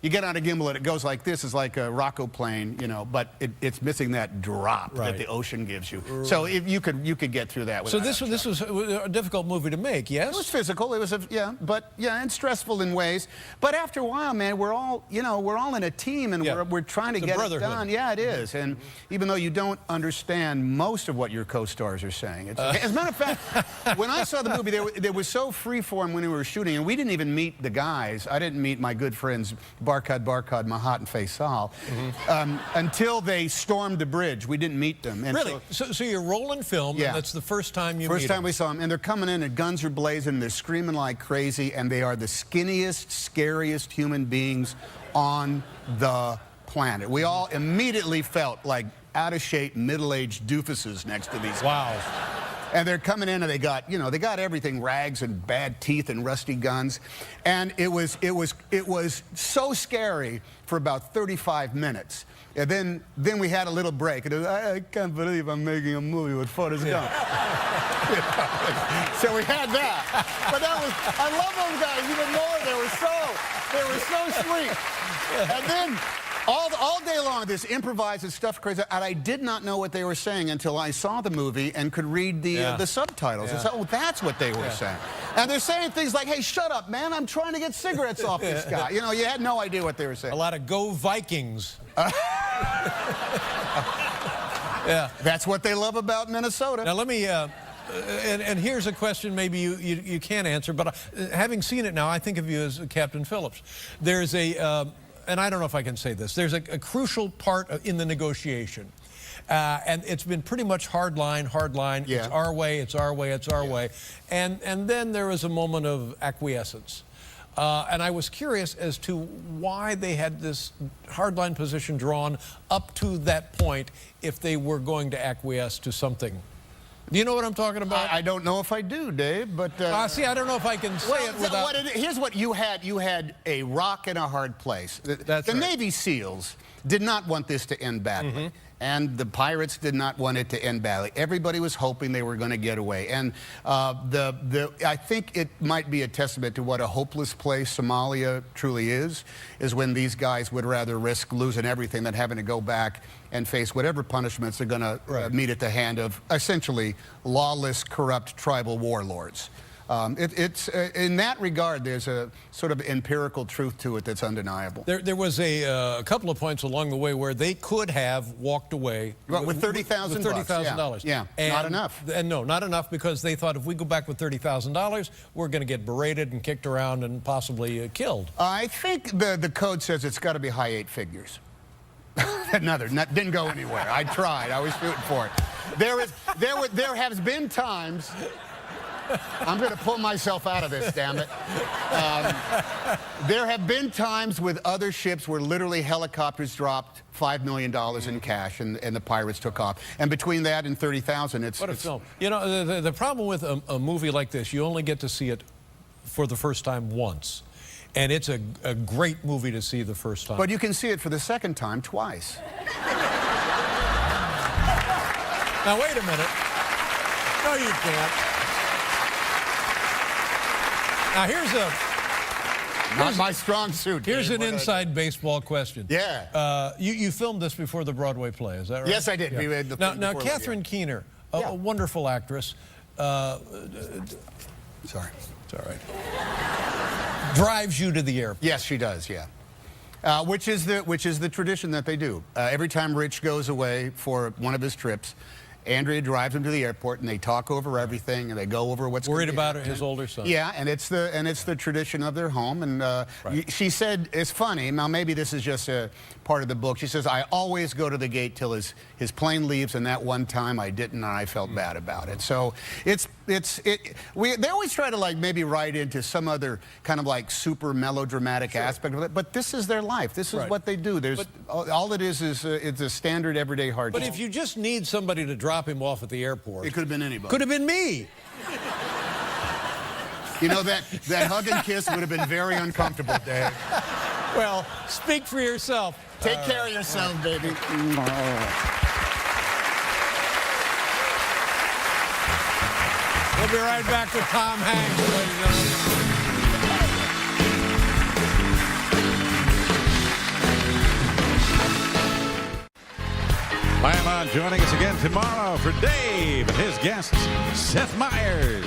[SPEAKER 5] get on a gimbal and it goes like this, is like a Rocco plane, but it's missing that drop that the ocean gives you. Right. So if you could get through that.
[SPEAKER 2] So this was a difficult movie to make, yes?
[SPEAKER 5] It was physical. It was and stressful in ways. But after a while, man, we're all in a team, and we're trying to get it done. Yeah, it is. And even though you don't understand most of what your co-stars are saying, as a matter of fact, when I saw the movie, they was so freeform when we were shooting, and we didn't even meet the guys. I didn't meet my good friends Barkhad, Mahat, and Faisal until they stormed the bridge. We didn't meet them. And
[SPEAKER 2] really? So you're rolling film, and that's the first time you meet them.
[SPEAKER 5] First time we saw them, and they're coming in, and guns are blazing, and they're screaming like crazy, and they are the skinniest, scariest human beings on the planet. We all immediately felt like out-of-shape, middle-aged doofuses next to these guys. And they're coming in, and they got everything, rags and bad teeth and rusty guns. And it was so scary for about 35 minutes. And then we had a little break. And it was, I can't believe I'm making a movie with Forrest Gump. So we had that. But I love those guys even more. They were so sweet. And then all day long, this improvised stuff, crazy, and I did not know what they were saying until I saw the movie and could read the subtitles. And so, that's what they were saying. And they're saying things like, "Hey, shut up, man! I'm trying to get cigarettes off this guy." You had no idea what they were saying.
[SPEAKER 2] A lot of "Go Vikings."
[SPEAKER 5] That's what they love about Minnesota.
[SPEAKER 2] Now let me. And here's a question maybe you can't answer, but having seen it now, I think of you as Captain Phillips. There's and I don't know if I can say this, there's a crucial part in the negotiation. And it's been pretty much hard line. Yeah. It's our way, it's our way, it's our way. And then there was a moment of acquiescence. And I was curious as to why they had this hardline position drawn up to that point if they were going to acquiesce to something. Do you know what I'm talking about?
[SPEAKER 5] I don't know if I do, Dave, but...
[SPEAKER 2] see, I don't know if I can say it without...
[SPEAKER 5] Here's what you had. You had a rock in a hard place. The Navy SEALs did not want this to end badly. And the pirates did not want it to end badly. Everybody was hoping they were going to get away. And I think it might be a testament to what a hopeless place Somalia truly is when these guys would rather risk losing everything than having to go back and face whatever punishments they're going to meet at the hand of essentially lawless, corrupt tribal warlords. In that regard, there's a sort of empirical truth to it that's undeniable.
[SPEAKER 2] There was a couple of points along the way where they could have walked away
[SPEAKER 5] with $30,000.
[SPEAKER 2] With $30,000.
[SPEAKER 5] Yeah, not enough.
[SPEAKER 2] And no, not enough, because they thought if we go back with $30,000, we're going to get berated and kicked around and possibly killed.
[SPEAKER 5] I think the code says it's got to be high 8 figures. Didn't go anywhere. I tried. I was shooting for it. There has been times. I'm going to pull myself out of this, damn it. There have been times with other ships where literally helicopters dropped $5 million in cash and the pirates took off. And between that and 30,000, it's...
[SPEAKER 2] What a film. You know, the problem with a movie like this, you only get to see it for the first time once. And it's a great movie to see the first time.
[SPEAKER 5] But you can see it for the second time twice.
[SPEAKER 2] Now, wait a minute. No, you can't. Now,
[SPEAKER 5] not my strong suit.
[SPEAKER 2] Here's an inside baseball question.
[SPEAKER 5] Yeah.
[SPEAKER 2] You filmed this before the Broadway play, is that right?
[SPEAKER 5] Yes, I did.
[SPEAKER 2] Yeah.
[SPEAKER 5] We made the
[SPEAKER 2] now, Catherine Keener, a wonderful actress.
[SPEAKER 5] Sorry.
[SPEAKER 2] It's all right. Drives you to the airport.
[SPEAKER 5] Yes, she does, yeah. Which is the tradition that they do. Every time Rich goes away for one of his trips, Andrea drives him to the airport, and they talk over everything, and they go over what's
[SPEAKER 2] Worried
[SPEAKER 5] gonna be
[SPEAKER 2] about
[SPEAKER 5] happening.
[SPEAKER 2] his older son.
[SPEAKER 5] Yeah, and it's the tradition of their home. And she said, it's funny. Now maybe this is just a part of the book. She says, I always go to the gate till his plane leaves, and that one time I didn't, and I felt bad about it. So they always try to like maybe write into some other kind of like super melodramatic aspect of it, but this is their life. This is what they do. There's all it is it's a standard everyday hardship.
[SPEAKER 2] But if you just need somebody to drop him off at the airport,
[SPEAKER 5] it could have been anybody.
[SPEAKER 2] could have been me.
[SPEAKER 5] You know, that hug and kiss would have been very uncomfortable, Dave.
[SPEAKER 2] Well, speak for yourself.
[SPEAKER 5] Take care of yourself, baby.
[SPEAKER 2] We'll be right back with Tom Hanks, ladies and gentlemen.
[SPEAKER 1] Paimon joining us again tomorrow for Dave and his guests, Seth Meyers,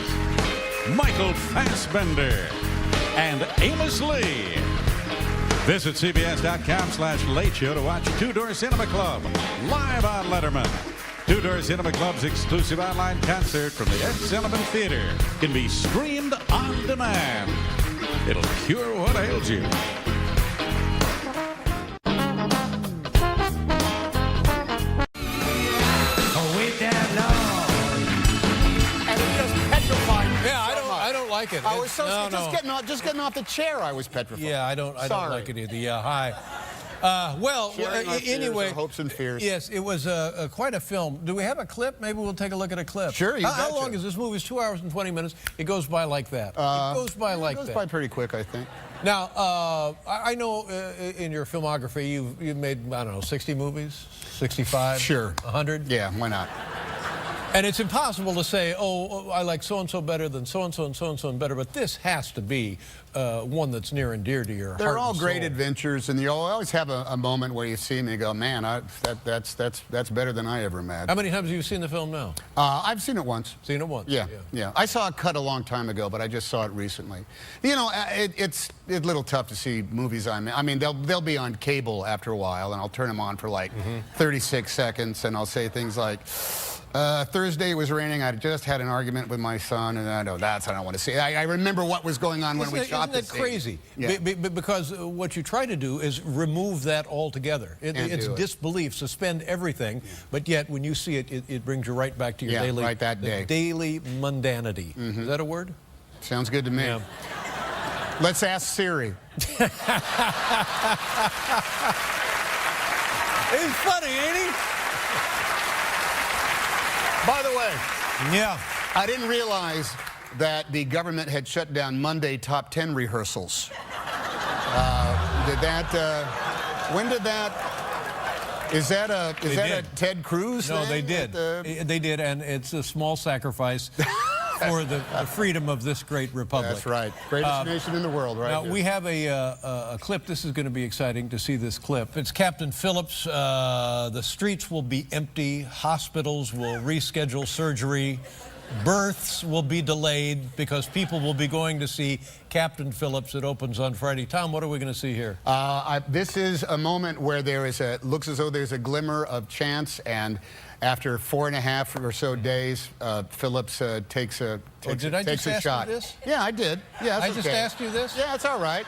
[SPEAKER 1] Michael Fassbender, and Amos Lee. Visit CBS.com/Late Show to watch Two Door Cinema Club live on Letterman. Two Door Cinema Club's exclusive online concert from the Ed Sullivan Theater can be streamed on demand. It'll cure what ails you.
[SPEAKER 5] And it just petrified me.
[SPEAKER 2] Yeah,
[SPEAKER 5] so much.
[SPEAKER 2] I don't like it.
[SPEAKER 5] I was so
[SPEAKER 2] No,
[SPEAKER 5] just getting off the chair. I was petrified.
[SPEAKER 2] Yeah, I don't
[SPEAKER 5] Sorry.
[SPEAKER 2] like it either. Yeah, hi.
[SPEAKER 5] Sharing our fears,
[SPEAKER 2] anyway,
[SPEAKER 5] our hopes and fears.
[SPEAKER 2] Yes, it was quite a film. Do we have a clip? Maybe we'll take a look at a clip.
[SPEAKER 5] Sure, you
[SPEAKER 2] How
[SPEAKER 5] betcha.
[SPEAKER 2] long is this movie? It's 2 hours and 20 minutes. It goes by like that. It goes by like
[SPEAKER 5] It goes
[SPEAKER 2] that.
[SPEAKER 5] by pretty quick, I think.
[SPEAKER 2] Now, I know in your filmography you've made, I don't know, 60 movies, 65,
[SPEAKER 5] Sure.
[SPEAKER 2] 100.
[SPEAKER 5] Yeah, why not?
[SPEAKER 2] And it's impossible to say, oh, I like so-and-so better than so-and-so and so-and-so better, but this has to be one that's near and dear to your heart.
[SPEAKER 5] They're all
[SPEAKER 2] and
[SPEAKER 5] great
[SPEAKER 2] soul.
[SPEAKER 5] adventures, and you always have a moment where you see them and you go, man, that's better than I ever imagined.
[SPEAKER 2] How many times have you seen the film now?
[SPEAKER 5] I've seen it once.
[SPEAKER 2] Seen it once?
[SPEAKER 5] Yeah. I saw it cut a long time ago, but I just saw it recently. You know, it's a little tough to see movies I mean, they'll be on cable after a while, and I'll turn them on for like 36 seconds, and I'll say things like, Thursday it was raining. I just had an argument with my son, and I don't want to see. I remember what was going on when we shot this
[SPEAKER 2] Isn't that crazy?
[SPEAKER 5] Yeah.
[SPEAKER 2] Because what you try to do is remove that altogether. It's
[SPEAKER 5] do it.
[SPEAKER 2] disbelief, suspend everything, but yet when you see it, it brings you right back to your daily,
[SPEAKER 5] right that day.
[SPEAKER 2] daily mundanity. Is that a word?
[SPEAKER 5] Sounds good to me.
[SPEAKER 2] Yeah.
[SPEAKER 5] Let's ask Siri.
[SPEAKER 2] He's funny, ain't he?
[SPEAKER 5] By the way,
[SPEAKER 2] Yeah.
[SPEAKER 5] I didn't realize that the government had shut down Monday top 10 rehearsals. When did that? Is that a Ted Cruz
[SPEAKER 2] No,
[SPEAKER 5] thing?
[SPEAKER 2] they did. They did, and it's a small sacrifice for the freedom of this great republic.
[SPEAKER 5] That's right. Greatest nation in the world, right?
[SPEAKER 2] Now,
[SPEAKER 5] there.
[SPEAKER 2] we have a clip. This is going to be exciting to see this clip. It's Captain Phillips. The streets will be empty. Hospitals will reschedule surgery. Births will be delayed because people will be going to see Captain Phillips. It opens on Friday. Tom, what are we going to see here?
[SPEAKER 5] This is a moment where looks as though there's a glimmer of chance, and after 4.5 or so days, Phillips takes a
[SPEAKER 2] did I just ask you
[SPEAKER 5] shot.
[SPEAKER 2] this?
[SPEAKER 5] Yeah, I did. Yeah,
[SPEAKER 2] I
[SPEAKER 5] that's
[SPEAKER 2] just
[SPEAKER 5] okay.
[SPEAKER 2] asked you this?
[SPEAKER 5] Yeah, it's all right.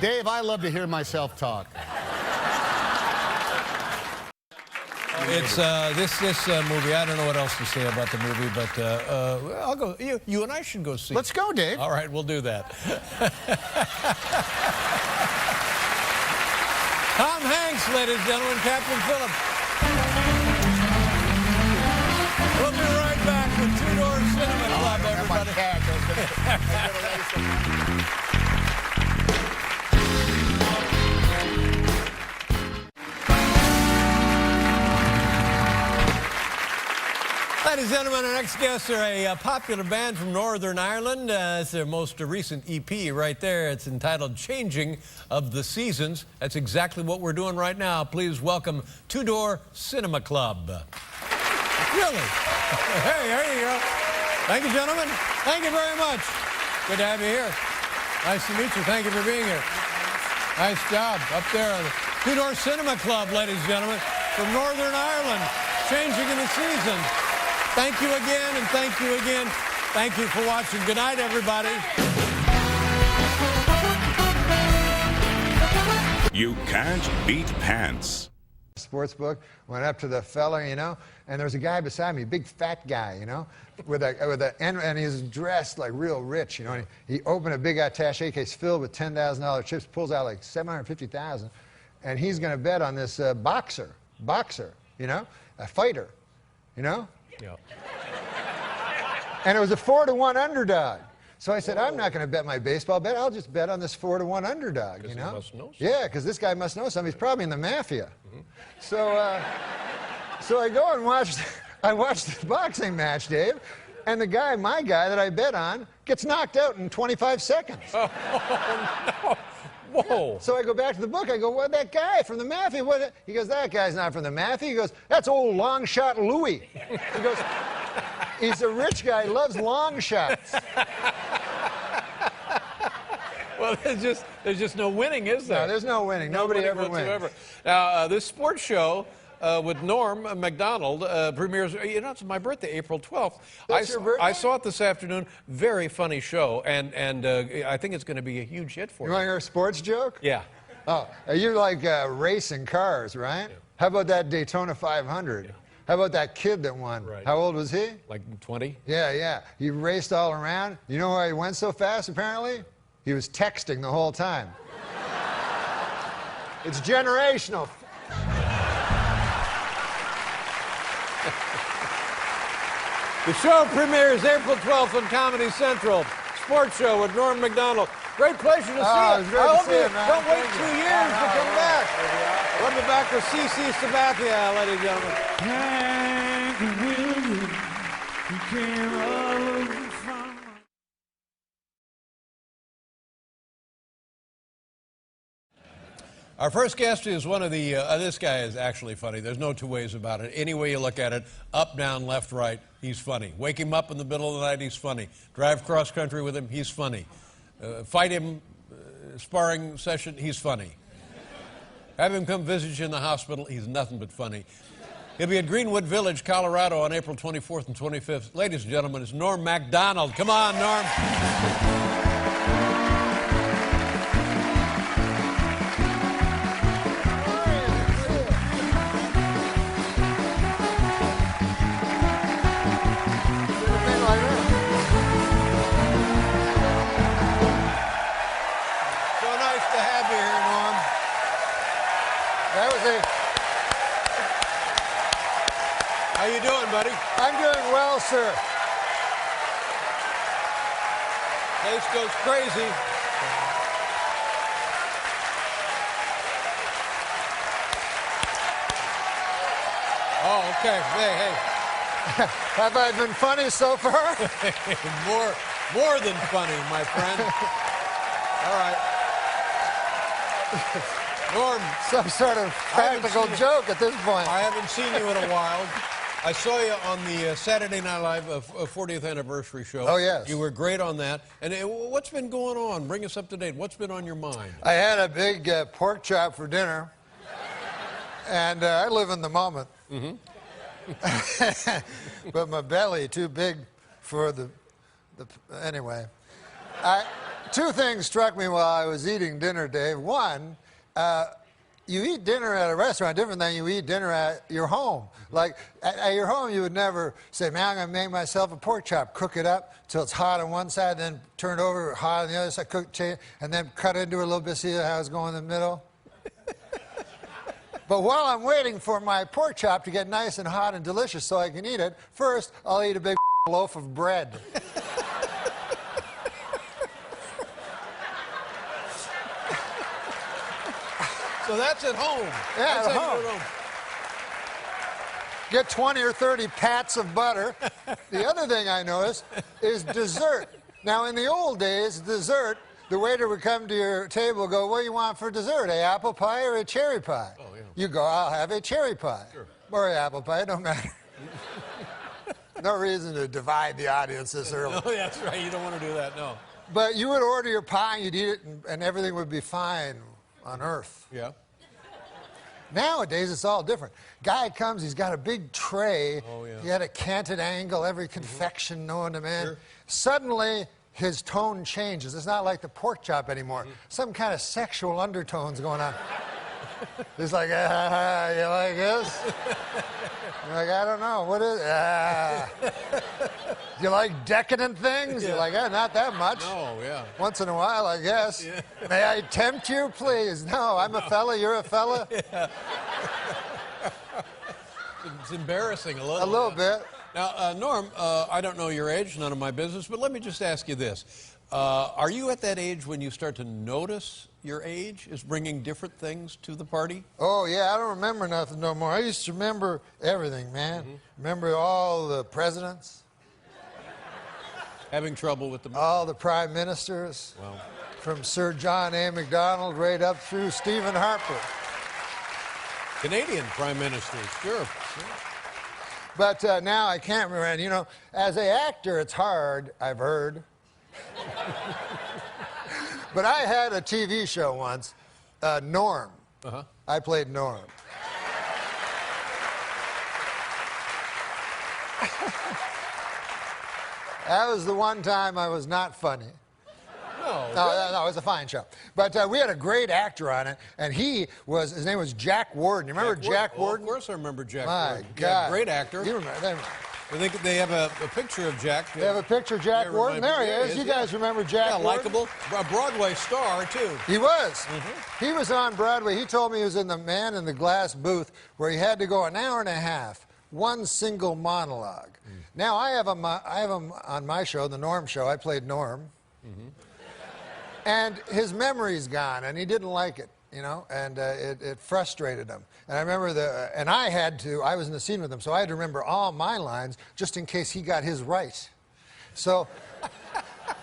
[SPEAKER 5] Dave, I love to hear myself talk.
[SPEAKER 2] It's this movie. I don't know what else to say about the movie, but I'll go. You and I should go see.
[SPEAKER 5] Let's go, Dave.
[SPEAKER 2] All right, we'll do that. Tom Hanks, ladies and gentlemen, Captain Phillips. We'll be right back with Two Door Cinema Club, everybody. Ladies and gentlemen, our next guests are a popular band from Northern Ireland. It's their most recent EP right there. It's entitled Changing of the Seasons. That's exactly what we're doing right now. Please welcome Two Door Cinema Club. Really? Hey, there you go. Thank you, gentlemen. Thank you very much. Good to have you here. Nice to meet you. Thank you for being here. Nice job up there. Two Door Cinema Club, ladies and gentlemen, from Northern Ireland. Changing in the Seasons. Thank you again, and thank you again. Thank you for watching. Good night, everybody.
[SPEAKER 1] You can't beat pants.
[SPEAKER 8] Sportsbook, went up to the fella, you know, and there was a guy beside me, big fat guy, you know, and he's dressed like real rich, you know. And he opened a big attaché case filled with $10,000 chips, pulls out like $750,000, and he's going to bet on this boxer, you know, a fighter, you know.
[SPEAKER 2] Yeah.
[SPEAKER 8] And it was a 4-to-1 underdog. So I said, I'm not going to bet my baseball bet. I'll just bet on this 4-to-1 underdog, you know?
[SPEAKER 2] He must know something.
[SPEAKER 8] Yeah, because this guy must know something. He's probably in the mafia. So, so I go and watch the boxing match, Dave, and the guy, my guy that I bet on, gets knocked out in 25 seconds.
[SPEAKER 2] Oh, no. Whoa.
[SPEAKER 8] So I go back to the book. I go, what, that guy from the mafia? What? He goes, that guy's not from the mafia. He goes, that's old long shot Louis. He goes, he's a rich guy, he loves long shots.
[SPEAKER 2] Well, there's just no winning, is there?
[SPEAKER 8] No, there's no winning. Nobody ever
[SPEAKER 2] whatsoever.
[SPEAKER 8] wins.
[SPEAKER 2] Now, this sports show with Norm Macdonald premieres, you know, it's my birthday, April 12th.
[SPEAKER 8] That's your birthday?
[SPEAKER 2] I saw it this afternoon. Very funny show, and I think it's going to be a huge hit for
[SPEAKER 8] You want to hear a sports joke?
[SPEAKER 2] Yeah.
[SPEAKER 8] Oh, you like racing cars, right? Yeah. How about that Daytona 500? Yeah. How about that kid that won?
[SPEAKER 2] Right.
[SPEAKER 8] How old was he?
[SPEAKER 2] Like 20?
[SPEAKER 8] Yeah. He raced all around. You know why he went so fast, apparently? He was texting the whole time. It's generational.
[SPEAKER 2] The show premieres April 12th on Comedy Central. Sports show with Norm Macdonald. Great pleasure to see you.
[SPEAKER 8] It's great
[SPEAKER 2] I
[SPEAKER 8] to
[SPEAKER 2] hope
[SPEAKER 8] see
[SPEAKER 2] you
[SPEAKER 8] you, man.
[SPEAKER 2] don't wait
[SPEAKER 8] Thank
[SPEAKER 2] 2
[SPEAKER 8] you.
[SPEAKER 2] years to come back.
[SPEAKER 8] Yeah.
[SPEAKER 2] Welcome back to C.C. Sabathia, ladies and gentlemen. Our first guest is one of the, this guy is actually funny. There's no two ways about it. Any way you look at it, up, down, left, right, he's funny. Wake him up in the middle of the night, he's funny. Drive cross country with him, he's funny. Fight him, sparring session, he's funny. Have him come visit you in the hospital, he's nothing but funny. He'll be at Greenwood Village, Colorado on April 24th and 25th. Ladies and gentlemen, it's Norm Macdonald. Come on, Norm. How you doing, buddy?
[SPEAKER 8] I'm doing well, sir.
[SPEAKER 2] Place goes crazy. Oh, okay. Hey.
[SPEAKER 8] Have I been funny so far?
[SPEAKER 2] more than funny, my friend. All right. Norm,
[SPEAKER 8] some sort of practical joke at this point.
[SPEAKER 2] I haven't seen you in a while. I saw you on the Saturday Night Live 40th anniversary show.
[SPEAKER 8] Oh, yes.
[SPEAKER 2] You were great on that. And what's been going on? Bring us up to date. What's been on your mind?
[SPEAKER 8] I had a big pork chop for dinner, and I live in the moment. Mm-hmm. But my belly too big for the anyway. Two things struck me while I was eating dinner, Dave. One, you eat dinner at a restaurant different than you eat dinner at your home. Like, at your home, you would never say, man, I'm going to make myself a pork chop, cook it up till it's hot on one side, then turn it over, hot on the other side, cook, change, and then cut into it a little bit, see how it's going in the middle. But while I'm waiting for my pork chop to get nice and hot and delicious so I can eat it, first, I'll eat a big loaf of bread.
[SPEAKER 2] So that's at home.
[SPEAKER 8] Yeah,
[SPEAKER 2] that's
[SPEAKER 8] at home. Get 20 or 30 pats of butter. The other thing I noticed is dessert. Now, in the old days, dessert, the waiter would come to your table and go, what do you want for dessert, an apple pie or a cherry pie?
[SPEAKER 2] Oh, yeah.
[SPEAKER 8] You go, I'll have a cherry pie.
[SPEAKER 2] Sure.
[SPEAKER 8] Or an apple pie, it don't matter. No reason to divide the audience this early.
[SPEAKER 2] No, that's right. You don't want to do that, no.
[SPEAKER 8] But you would order your pie, and you'd eat it, and everything would be fine on earth.
[SPEAKER 2] Yeah.
[SPEAKER 8] Nowadays, it's all different. Guy comes, he's got a big tray.
[SPEAKER 2] Oh, yeah.
[SPEAKER 8] He had a canted angle, every confection known to man.
[SPEAKER 2] Sure.
[SPEAKER 8] Suddenly, his tone changes. It's not like the pork chop anymore. Some kind of sexual undertones going on. He's like, you like this? You're like, I don't know. What is Do you like decadent things?
[SPEAKER 2] Yeah.
[SPEAKER 8] You're like, not that much.
[SPEAKER 2] Oh, yeah.
[SPEAKER 8] Once in a while, I guess. Yeah. May I tempt you, please? No, I'm a fella, you're a fella.
[SPEAKER 2] Yeah. It's embarrassing a little.
[SPEAKER 8] A little bit.
[SPEAKER 2] Now, Norm, I don't know your age, none of my business, but let me just ask you this. Are you at that age when you start to notice your age is bringing different things to the party?
[SPEAKER 8] Oh, yeah, I don't remember nothing no more. I used to remember everything, man. Remember all the presidents?
[SPEAKER 2] Having trouble with the...
[SPEAKER 8] All the prime ministers?
[SPEAKER 2] Well,
[SPEAKER 8] from Sir John A. Macdonald right up through Stephen Harper.
[SPEAKER 2] Canadian prime ministers, sure.
[SPEAKER 8] But now I can't remember. And, you know, as an actor, it's hard, I've heard. But I had a TV show once, Norm.
[SPEAKER 2] Uh-huh.
[SPEAKER 8] I played Norm. That was the one time I was not funny.
[SPEAKER 2] No,
[SPEAKER 8] No, it was a fine show. But we had a great actor on it, and his name was Jack Warden. You remember Jack Warden?
[SPEAKER 2] Of course I remember Jack
[SPEAKER 8] My
[SPEAKER 2] Warden.
[SPEAKER 8] God.
[SPEAKER 2] Yeah, great actor.
[SPEAKER 8] You remember?
[SPEAKER 2] I think they have a picture of Jack.
[SPEAKER 8] They have a picture of Jack Warden. There he is. You guys remember Jack Warden?
[SPEAKER 2] Likable. A Broadway star, too.
[SPEAKER 8] He was. He was on Broadway. He told me he was in the Man in the Glass booth where he had to go an hour and a half, one single monologue. Now, I have him on my show, the Norm Show. I played Norm. And his memory's gone, and he didn't like it, you know, and it frustrated him. And I remember I was in the scene with him, so I had to remember all my lines just in case he got his right. So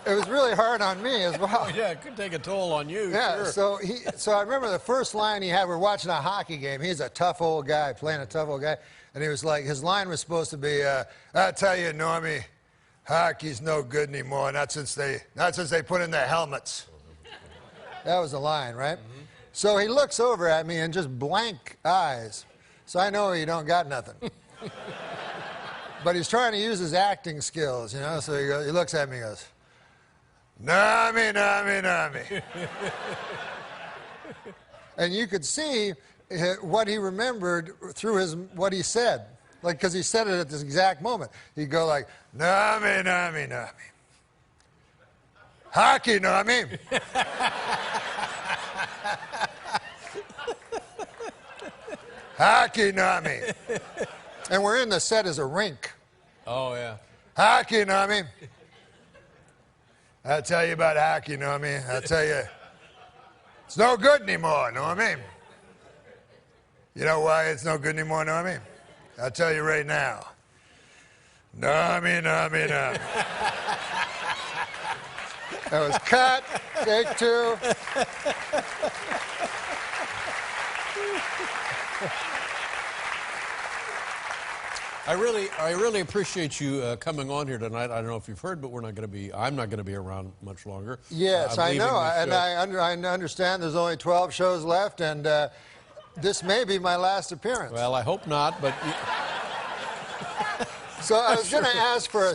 [SPEAKER 8] it was really hard on me as well.
[SPEAKER 2] Oh, yeah, it could take a toll on you,
[SPEAKER 8] Yeah,
[SPEAKER 2] sure.
[SPEAKER 8] so I remember the first line he had, we're watching a hockey game. He's a tough old guy, playing a tough old guy. And he was like, his line was supposed to be, I tell you, Normie, hockey's no good anymore, not since they put in their helmets. That was the line, right? So he looks over at me and just blank eyes. So I know he don't got nothing. But he's trying to use his acting skills, you know? So he looks at me and goes, Normie, Normie, Normie. And you could see what he remembered through what he said. Like, because he said it at this exact moment. He'd go like, Normie, Normie, Normie. Hockey, Normie. Hockey, Normie. And we're in the set as a rink.
[SPEAKER 2] Oh, yeah.
[SPEAKER 8] Hockey, Normie. I'll tell you about hockey, Normie. I'll tell you, it's no good anymore, Normie. You know why it's no good anymore, Normie? I'll tell you right now. Normie, Normie, Normie. That was cut. Take two.
[SPEAKER 2] I really appreciate you coming on here tonight. I don't know if you've heard, but I'm not going to be around much longer.
[SPEAKER 8] Yes,
[SPEAKER 2] I'm
[SPEAKER 8] I
[SPEAKER 2] leaving
[SPEAKER 8] know,
[SPEAKER 2] this
[SPEAKER 8] and
[SPEAKER 2] show.
[SPEAKER 8] I understand there's only 12 shows left, and this may be my last appearance.
[SPEAKER 2] Well, I hope not, but...
[SPEAKER 8] So I was going to ask for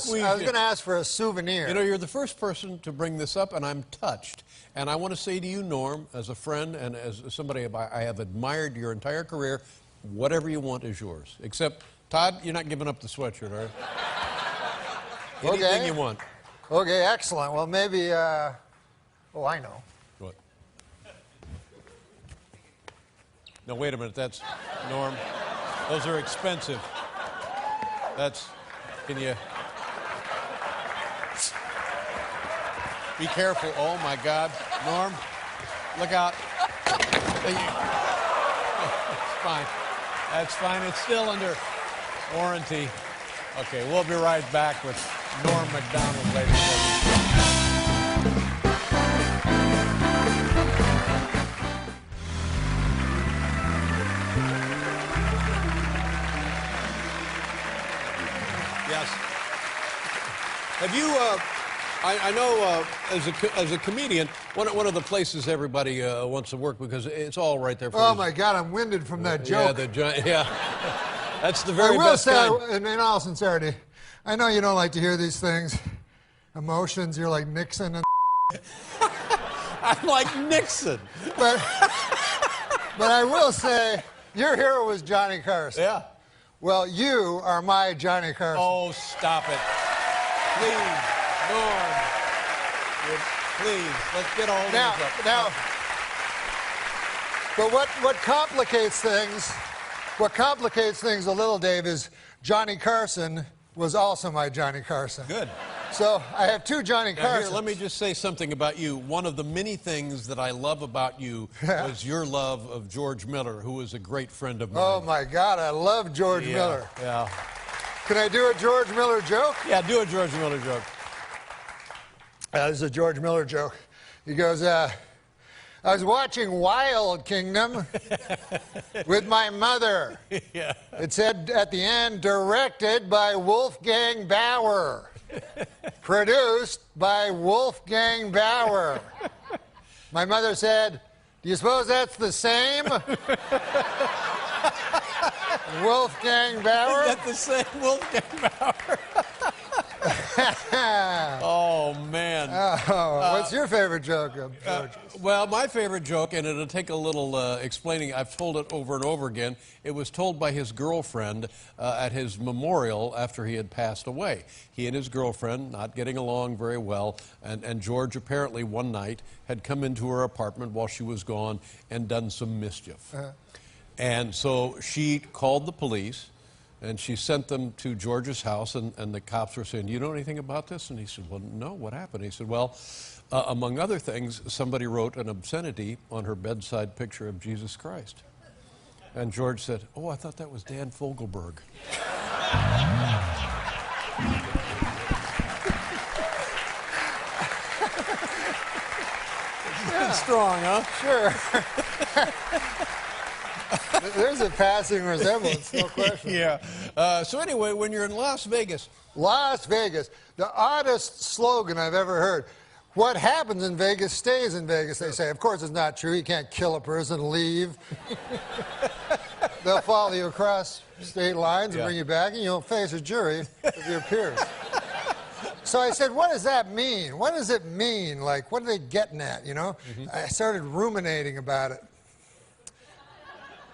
[SPEAKER 8] a souvenir.
[SPEAKER 2] You know, you're the first person to bring this up, and I'm touched. And I want to say to you, Norm, as a friend and as somebody I have admired your entire career, whatever you want is yours. Except, Todd, you're not giving up the sweatshirt, are you? Anything you want.
[SPEAKER 8] Okay, excellent. Well, maybe, oh, I know.
[SPEAKER 2] What? No, wait a minute. That's, Norm, those are expensive. Can you... Be careful. Oh, my God. Norm, look out. It's fine. That's fine. It's still under warranty. Okay, we'll be right back with Norm Macdonald, ladies and gentlemen. Yes. I know as a comedian, one of the places everybody wants to work because it's all right there for
[SPEAKER 8] Oh
[SPEAKER 2] you.
[SPEAKER 8] my God, I'm winded from that joke.
[SPEAKER 2] Yeah, that's the very
[SPEAKER 8] I will
[SPEAKER 2] best
[SPEAKER 8] say,
[SPEAKER 2] kind.
[SPEAKER 8] in all sincerity, I know you don't like to hear these things. Emotions, you're like Nixon and
[SPEAKER 2] I'm like Nixon.
[SPEAKER 8] but I will say, your hero was Johnny Carson.
[SPEAKER 2] Yeah.
[SPEAKER 8] Well, you are my Johnny Carson.
[SPEAKER 2] Oh, stop it. Please, Norm. Please, let's get all
[SPEAKER 8] Now,
[SPEAKER 2] these up.
[SPEAKER 8] now, but what complicates things a little, Dave, is Johnny Carson was also my Johnny Carson.
[SPEAKER 2] Good.
[SPEAKER 8] So I have two Johnny
[SPEAKER 2] Now,
[SPEAKER 8] Carsons.
[SPEAKER 2] here, let me just say something about you. One of the many things that I love about you was your love of George Miller, who was a great friend of mine.
[SPEAKER 8] Oh my God, I love George Miller.
[SPEAKER 2] Yeah.
[SPEAKER 8] Can I do a George Miller joke?
[SPEAKER 2] Yeah, do a George Miller joke.
[SPEAKER 8] This is a George Miller joke. He goes, I was watching Wild Kingdom with my mother.
[SPEAKER 2] Yeah.
[SPEAKER 8] It said at the end, directed by Wolfgang Bauer. Produced by Wolfgang Bauer. My mother said, do you suppose that's the same? Wolfgang Bauer?
[SPEAKER 2] Is that the same Wolfgang Bauer? Oh, man.
[SPEAKER 8] What's your favorite joke of George's?
[SPEAKER 2] Well, my favorite joke, and it'll take a little explaining. I've told it over and over again. It was told by his girlfriend at his memorial after he had passed away. He and his girlfriend not getting along very well, and George apparently one night had come into her apartment while she was gone and done some mischief. And so she called the police. And she sent them to George's house, and the cops were saying, you know anything about this? And he said, well, no, what happened? He said, well, among other things, somebody wrote an obscenity on her bedside picture of Jesus Christ. And George said, oh, I thought that was Dan Fogelberg. It's strong, huh?
[SPEAKER 8] Sure. There's a passing resemblance, no question.
[SPEAKER 2] Yeah. So anyway, when you're in Las Vegas.
[SPEAKER 8] Las Vegas, the oddest slogan I've ever heard. What happens in Vegas stays in Vegas, they say. Of course, it's not true. You can't kill a person and leave. They'll follow you across state lines and bring you back, and you'll face a jury of your peers. So I said, what does that mean? What does it mean? Like, what are they getting at, you know? I started ruminating about it.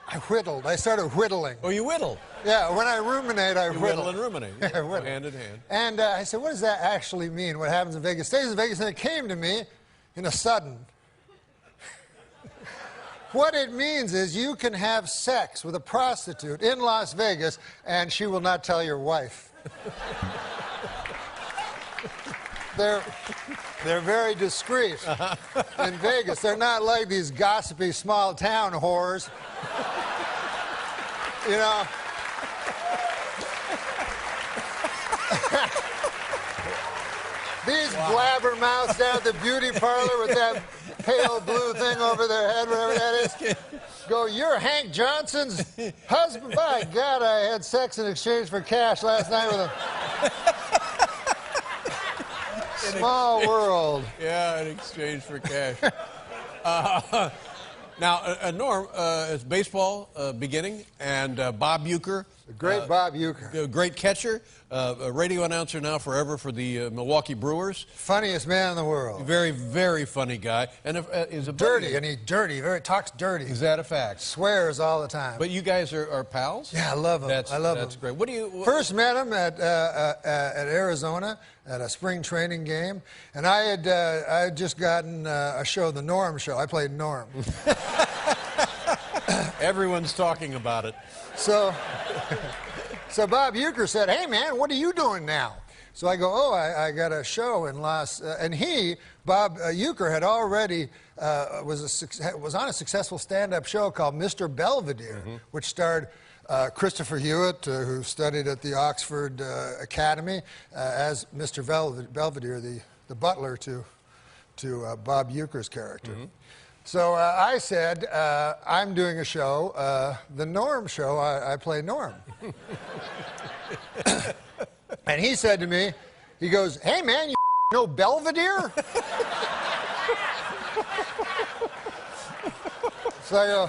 [SPEAKER 8] I whittled. I started whittling.
[SPEAKER 2] Oh, you whittle?
[SPEAKER 8] Yeah, when I ruminate, I
[SPEAKER 2] You
[SPEAKER 8] whittle.
[SPEAKER 2] whittle and ruminate.
[SPEAKER 8] I whittle.
[SPEAKER 2] Hand in hand.
[SPEAKER 8] And I said, what does that actually mean? What happens in Vegas stays in Vegas. And it came to me in a sudden. What it means is you can have sex with a prostitute in Las Vegas and she will not tell your wife. They're very discreet in Vegas. They're not like these gossipy small town whores. You know. These blabbermouths down at the beauty parlor with that pale blue thing over their head, whatever that is, go, you're Hank Johnson's husband? By God, I had sex in exchange for cash last night with him. Small world.
[SPEAKER 2] Yeah, in exchange for cash. Now, Norm, it's baseball beginning, and Bob Uecker.
[SPEAKER 8] The great Bob Uecker.
[SPEAKER 2] A great catcher, a radio announcer now forever for the Milwaukee Brewers.
[SPEAKER 8] Funniest man in the world.
[SPEAKER 2] Very, very funny guy. And is a
[SPEAKER 8] Dirty, and he talks dirty.
[SPEAKER 2] Is that a fact?
[SPEAKER 8] Swears all the time.
[SPEAKER 2] But you guys are pals?
[SPEAKER 8] Yeah, I love him.
[SPEAKER 2] That's
[SPEAKER 8] him.
[SPEAKER 2] great. What do you...
[SPEAKER 8] First met him at Arizona at a spring training game, and I had just gotten a show, the Norm Show. I played Norm.
[SPEAKER 2] Everyone's talking about it.
[SPEAKER 8] So Bob Uecker said, hey, man, what are you doing now? So I go, oh, I got a show in and Bob Uecker, had already was on a successful stand-up show called Mr. Belvedere, which starred Christopher Hewitt, who studied at the Oxford Academy, as Mr. Belvedere, the butler to Bob Uecker's character. So I said, I'm doing a show, the Norm Show. I play Norm. And he said to me, he goes, hey, man, you know Belvedere? So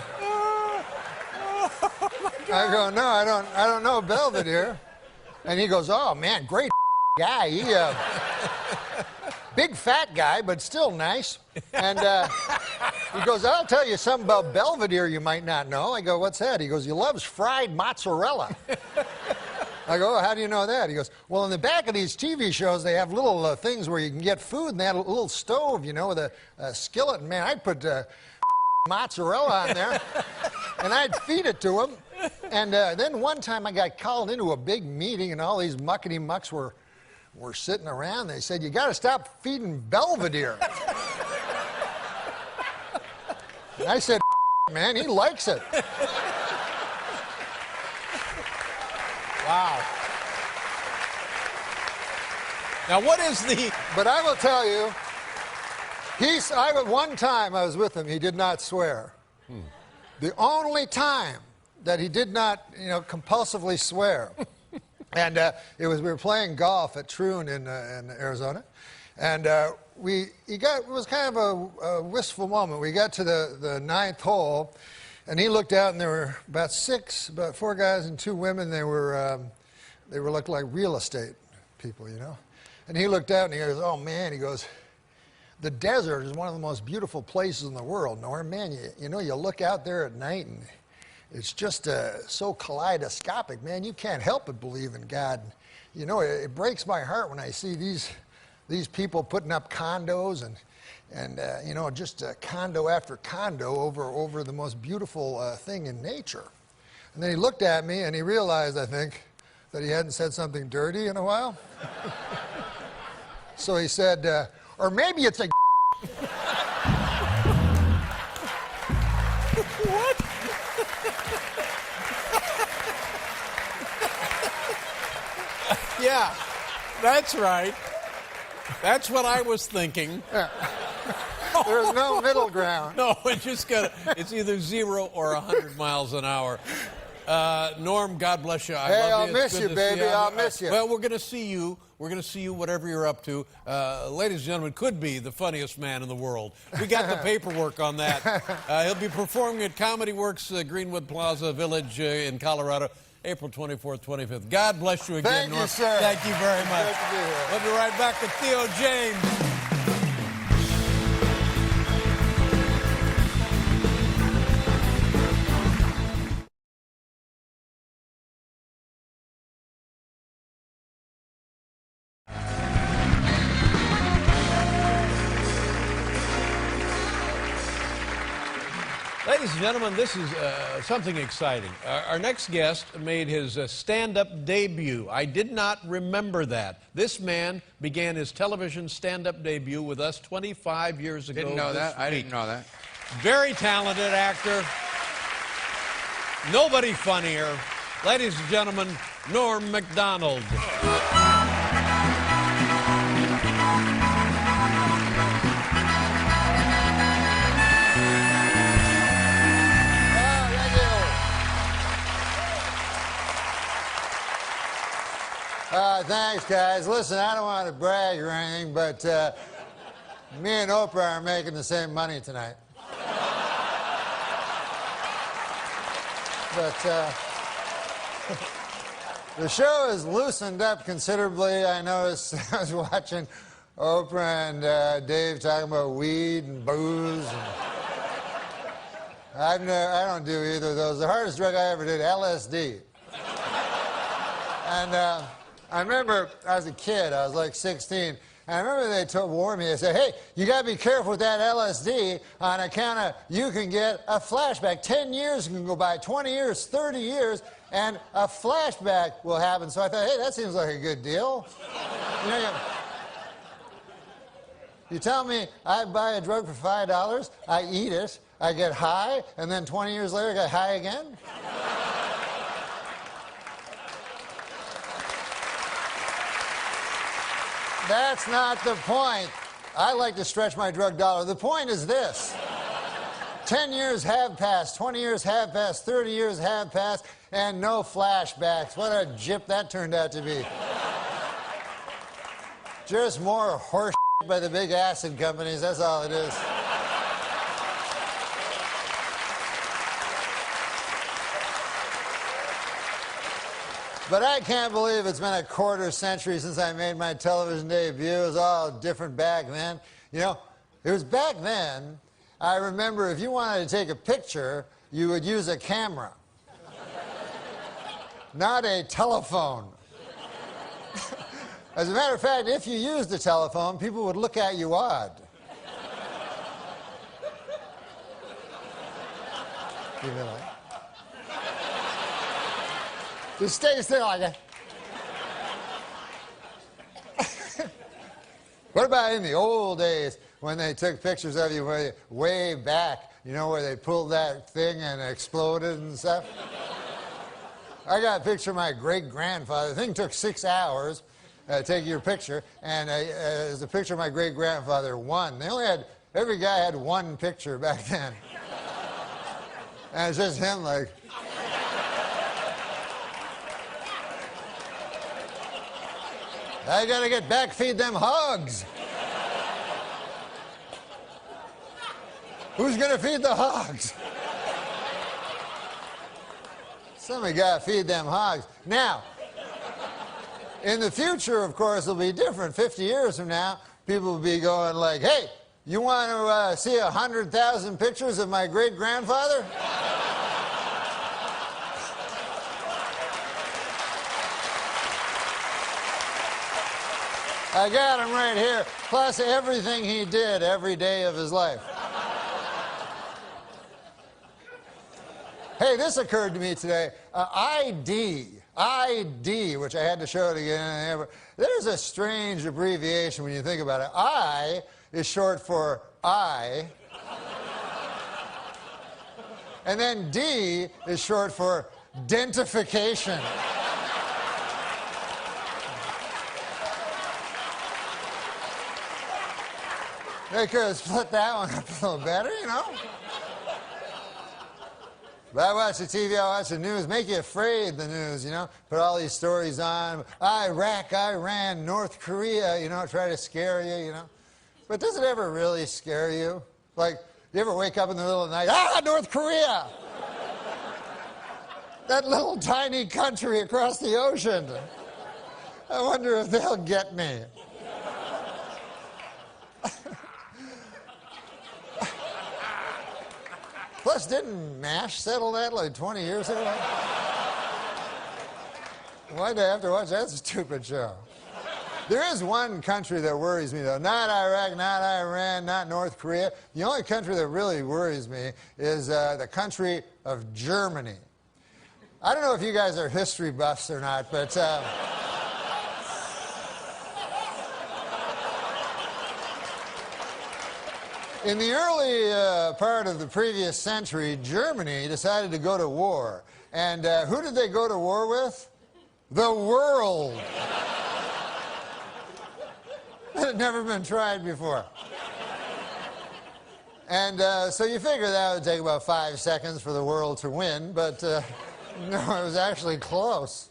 [SPEAKER 8] I go, no, I don't know Belvedere. And he goes, oh man, great guy. He big fat guy, but still nice. And he goes, I'll tell you something about Belvedere you might not know. I go, what's that? He goes, he loves fried mozzarella. I go, oh, how do you know that? He goes, well, in the back of these TV shows, they have little things where you can get food, and they have a little stove, you know, with a skillet. And man, I'd put mozzarella on there, and I'd feed it to him. And then one time I got called into a big meeting, and all these muckety mucks were sitting around. They said, you got to stop feeding Belvedere. And I said, man, he likes it. Wow.
[SPEAKER 2] Now, what is the...
[SPEAKER 8] But I will tell you, one time I was with him, he did not swear. The only time that he did not, you know, compulsively swear. And we were playing golf at Troon in Arizona. And it was kind of a wistful moment. We got to the ninth hole, and he looked out, and there were about 4 guys and 2 women. They were looked like real estate people, you know. And he looked out, and he goes, oh man, he goes, the desert is one of the most beautiful places in the world, Norm. Man, you know, you look out there at night, and it's just so kaleidoscopic, man. You can't help but believe in God. You know, it breaks my heart when I see these people putting up condos and you know, just condo after condo over the most beautiful thing in nature. And then he looked at me, and he realized, I think, that he hadn't said something dirty in a while. So he said, or maybe it's a
[SPEAKER 2] What? Yeah, that's right. That's what I was thinking.
[SPEAKER 8] There's no middle ground.
[SPEAKER 2] No, it's either 0 or 100 miles an hour. Norm, God bless you.
[SPEAKER 8] I'll miss you, baby. I'll miss you.
[SPEAKER 2] Well, we're going to see you. We're going to see you whatever you're up to. Ladies and gentlemen, could be the funniest man in the world. We got the paperwork on that. He'll be performing at Comedy Works, Greenwood Plaza Village in Colorado, April 24th, 25th. God bless you again,
[SPEAKER 8] Thank
[SPEAKER 2] Norm.
[SPEAKER 8] you, sir.
[SPEAKER 2] Thank you very much.
[SPEAKER 8] Great to be here.
[SPEAKER 2] We'll be right back with Theo James. Ladies and gentlemen, this is something exciting. Our next guest made his stand-up debut. I did not remember that. This man began his television stand-up debut with us 25 years ago.
[SPEAKER 3] Didn't know that. I
[SPEAKER 2] week.
[SPEAKER 3] didn't know that.
[SPEAKER 2] Very talented actor. Nobody funnier. Ladies and gentlemen, Norm Macdonald.
[SPEAKER 8] Thanks, guys. Listen, I don't want to brag or anything, but me and Oprah are making the same money tonight. But the show has loosened up considerably. I noticed I was watching Oprah and Dave talking about weed and booze. And I don't do either of those. The hardest drug I ever did, LSD. And I remember I was a kid, I was like 16, and I remember they warned me, they said, hey, you gotta be careful with that LSD on account of you can get a flashback. 10 years can go by, 20 years, 30 years, and a flashback will happen. So I thought, hey, that seems like a good deal. You know, you tell me I buy a drug for $5, I eat it, I get high, and then 20 years later I get high again? That's not the point. I like to stretch my drug dollar. The point is this. 10 years have passed, 20 years have passed, 30 years have passed, and no flashbacks. What a gyp that turned out to be. Just more horse by the big acid companies, that's all it is. But I can't believe it's been a quarter century since I made my television debut. It was all different back then. You know, it was back then, I remember if you wanted to take a picture, you would use a camera, not a telephone. As a matter of fact, if you used a telephone, people would look at you odd. You know, like, just stay still like that. What about in the old days when they took pictures of you way back, you know, where they pulled that thing and exploded and stuff? I got a picture of my great-grandfather. The thing took 6 hours to take your picture, and there's a picture of my great-grandfather, one. They only had, every guy had one picture back then. And it's just him like... I gotta get back, feed them hogs. Who's gonna feed the hogs? Somebody gotta feed them hogs. Now, in the future, of course, it'll be different. 50 years from now, people will be going like, hey, you want to see 100,000 pictures of my great-grandfather? I got him right here, plus everything he did every day of his life. Hey, this occurred to me today. ID, which I had to show it again. There's a strange abbreviation when you think about it. I is short for I. And then D is short for dentification. They could have split that one up a little better, you know? But I watch the TV, I watch the news, make you afraid, the news, you know? Put all these stories on, Iraq, Iran, North Korea, you know, try to scare you, you know? But does it ever really scare you? Like, you ever wake up in the middle of the night, North Korea! That little tiny country across the ocean. I wonder if they'll get me. Plus, didn't MASH settle that like 20 years ago? Why'd I have to watch that stupid show? There is one country that worries me, though. Not Iraq, not Iran, not North Korea. The only country that really worries me is the country of Germany. I don't know if you guys are history buffs or not, but... in the early part of the previous century, Germany decided to go to war. And who did they go to war with? The world. It had never been tried before. And so you figure that would take about 5 seconds for the world to win, but no, it was actually close.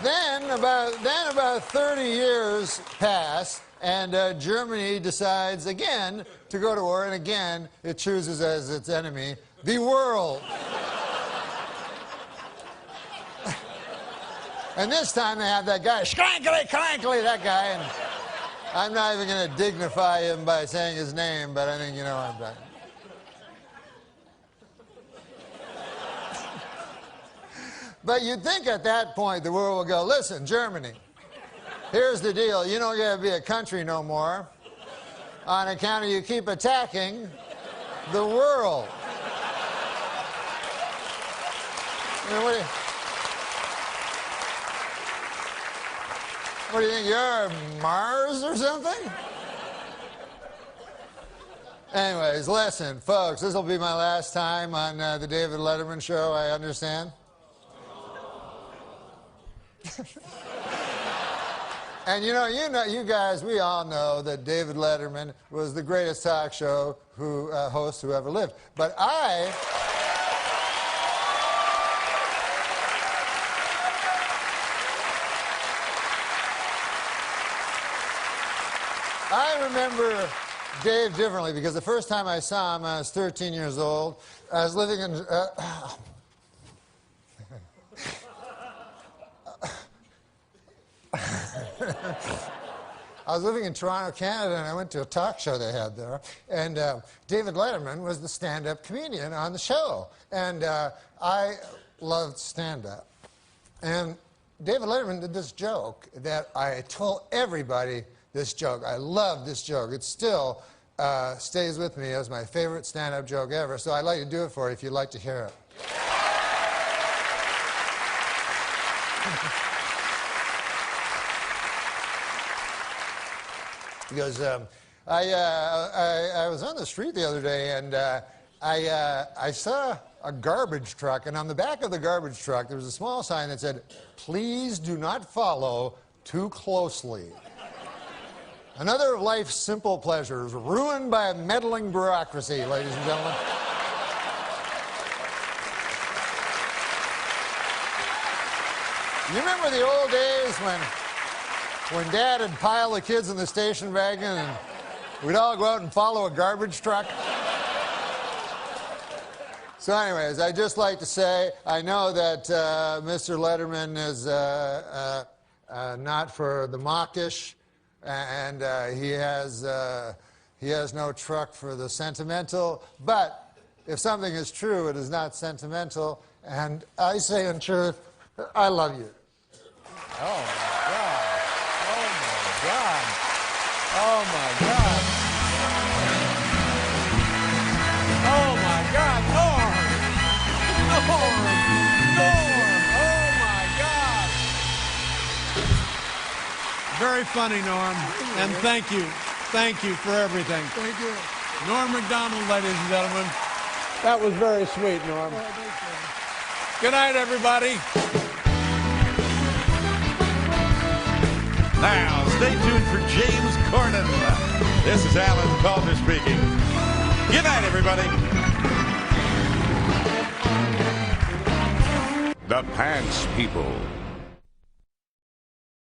[SPEAKER 8] Then about 30 years pass, and Germany decides again to go to war, and again it chooses as its enemy the world. And this time they have that guy, Schrankly, Crankly, that guy, and I'm not even going to dignify him by saying his name, but I think you know what I'm talking. But you'd think at that point the world would go, listen, Germany, here's the deal. You don't get to be a country no more on account of you keep attacking the world. I mean, what do you think, you're Mars or something? Anyways, listen, folks, this will be my last time on the David Letterman Show, I understand. And you guys, we all know that David Letterman was the greatest talk show host who ever lived. But I remember Dave differently because the first time I saw him, I was 13 years old. I was living in... I was living in Toronto, Canada, and I went to a talk show they had there. And David Letterman was the stand-up comedian on the show. And I loved stand-up. And David Letterman did this joke that I told everybody this joke. I love this joke. It still stays with me as my favorite stand-up joke ever. So I'd like to do it for you if you'd like to hear it. He goes, I was on the street the other day, and I saw a garbage truck, and on the back of the garbage truck, there was a small sign that said, "Please do not follow too closely." Another of life's simple pleasures, ruined by a meddling bureaucracy, ladies and gentlemen. You remember the old days when Dad would pile the kids in the station wagon and we'd all go out and follow a garbage truck? So anyways, I'd just like to say, I know that Mr. Letterman is not for the mawkish, and he has no truck for the sentimental, but if something is true, it is not sentimental, and I say in truth, I love you.
[SPEAKER 2] Oh, my God. Oh, my God. Oh, my God. Oh, my God. Norm! Norm! Norm! Oh, my God. Very funny, Norm. And thank you. Thank you for everything.
[SPEAKER 8] Thank you.
[SPEAKER 2] Norm Macdonald, ladies and gentlemen. That was very sweet, Norm. Good night, everybody.
[SPEAKER 1] Now, stay tuned for James Corden. This is Alan Calder speaking. Good night, everybody.
[SPEAKER 9] The Pants People.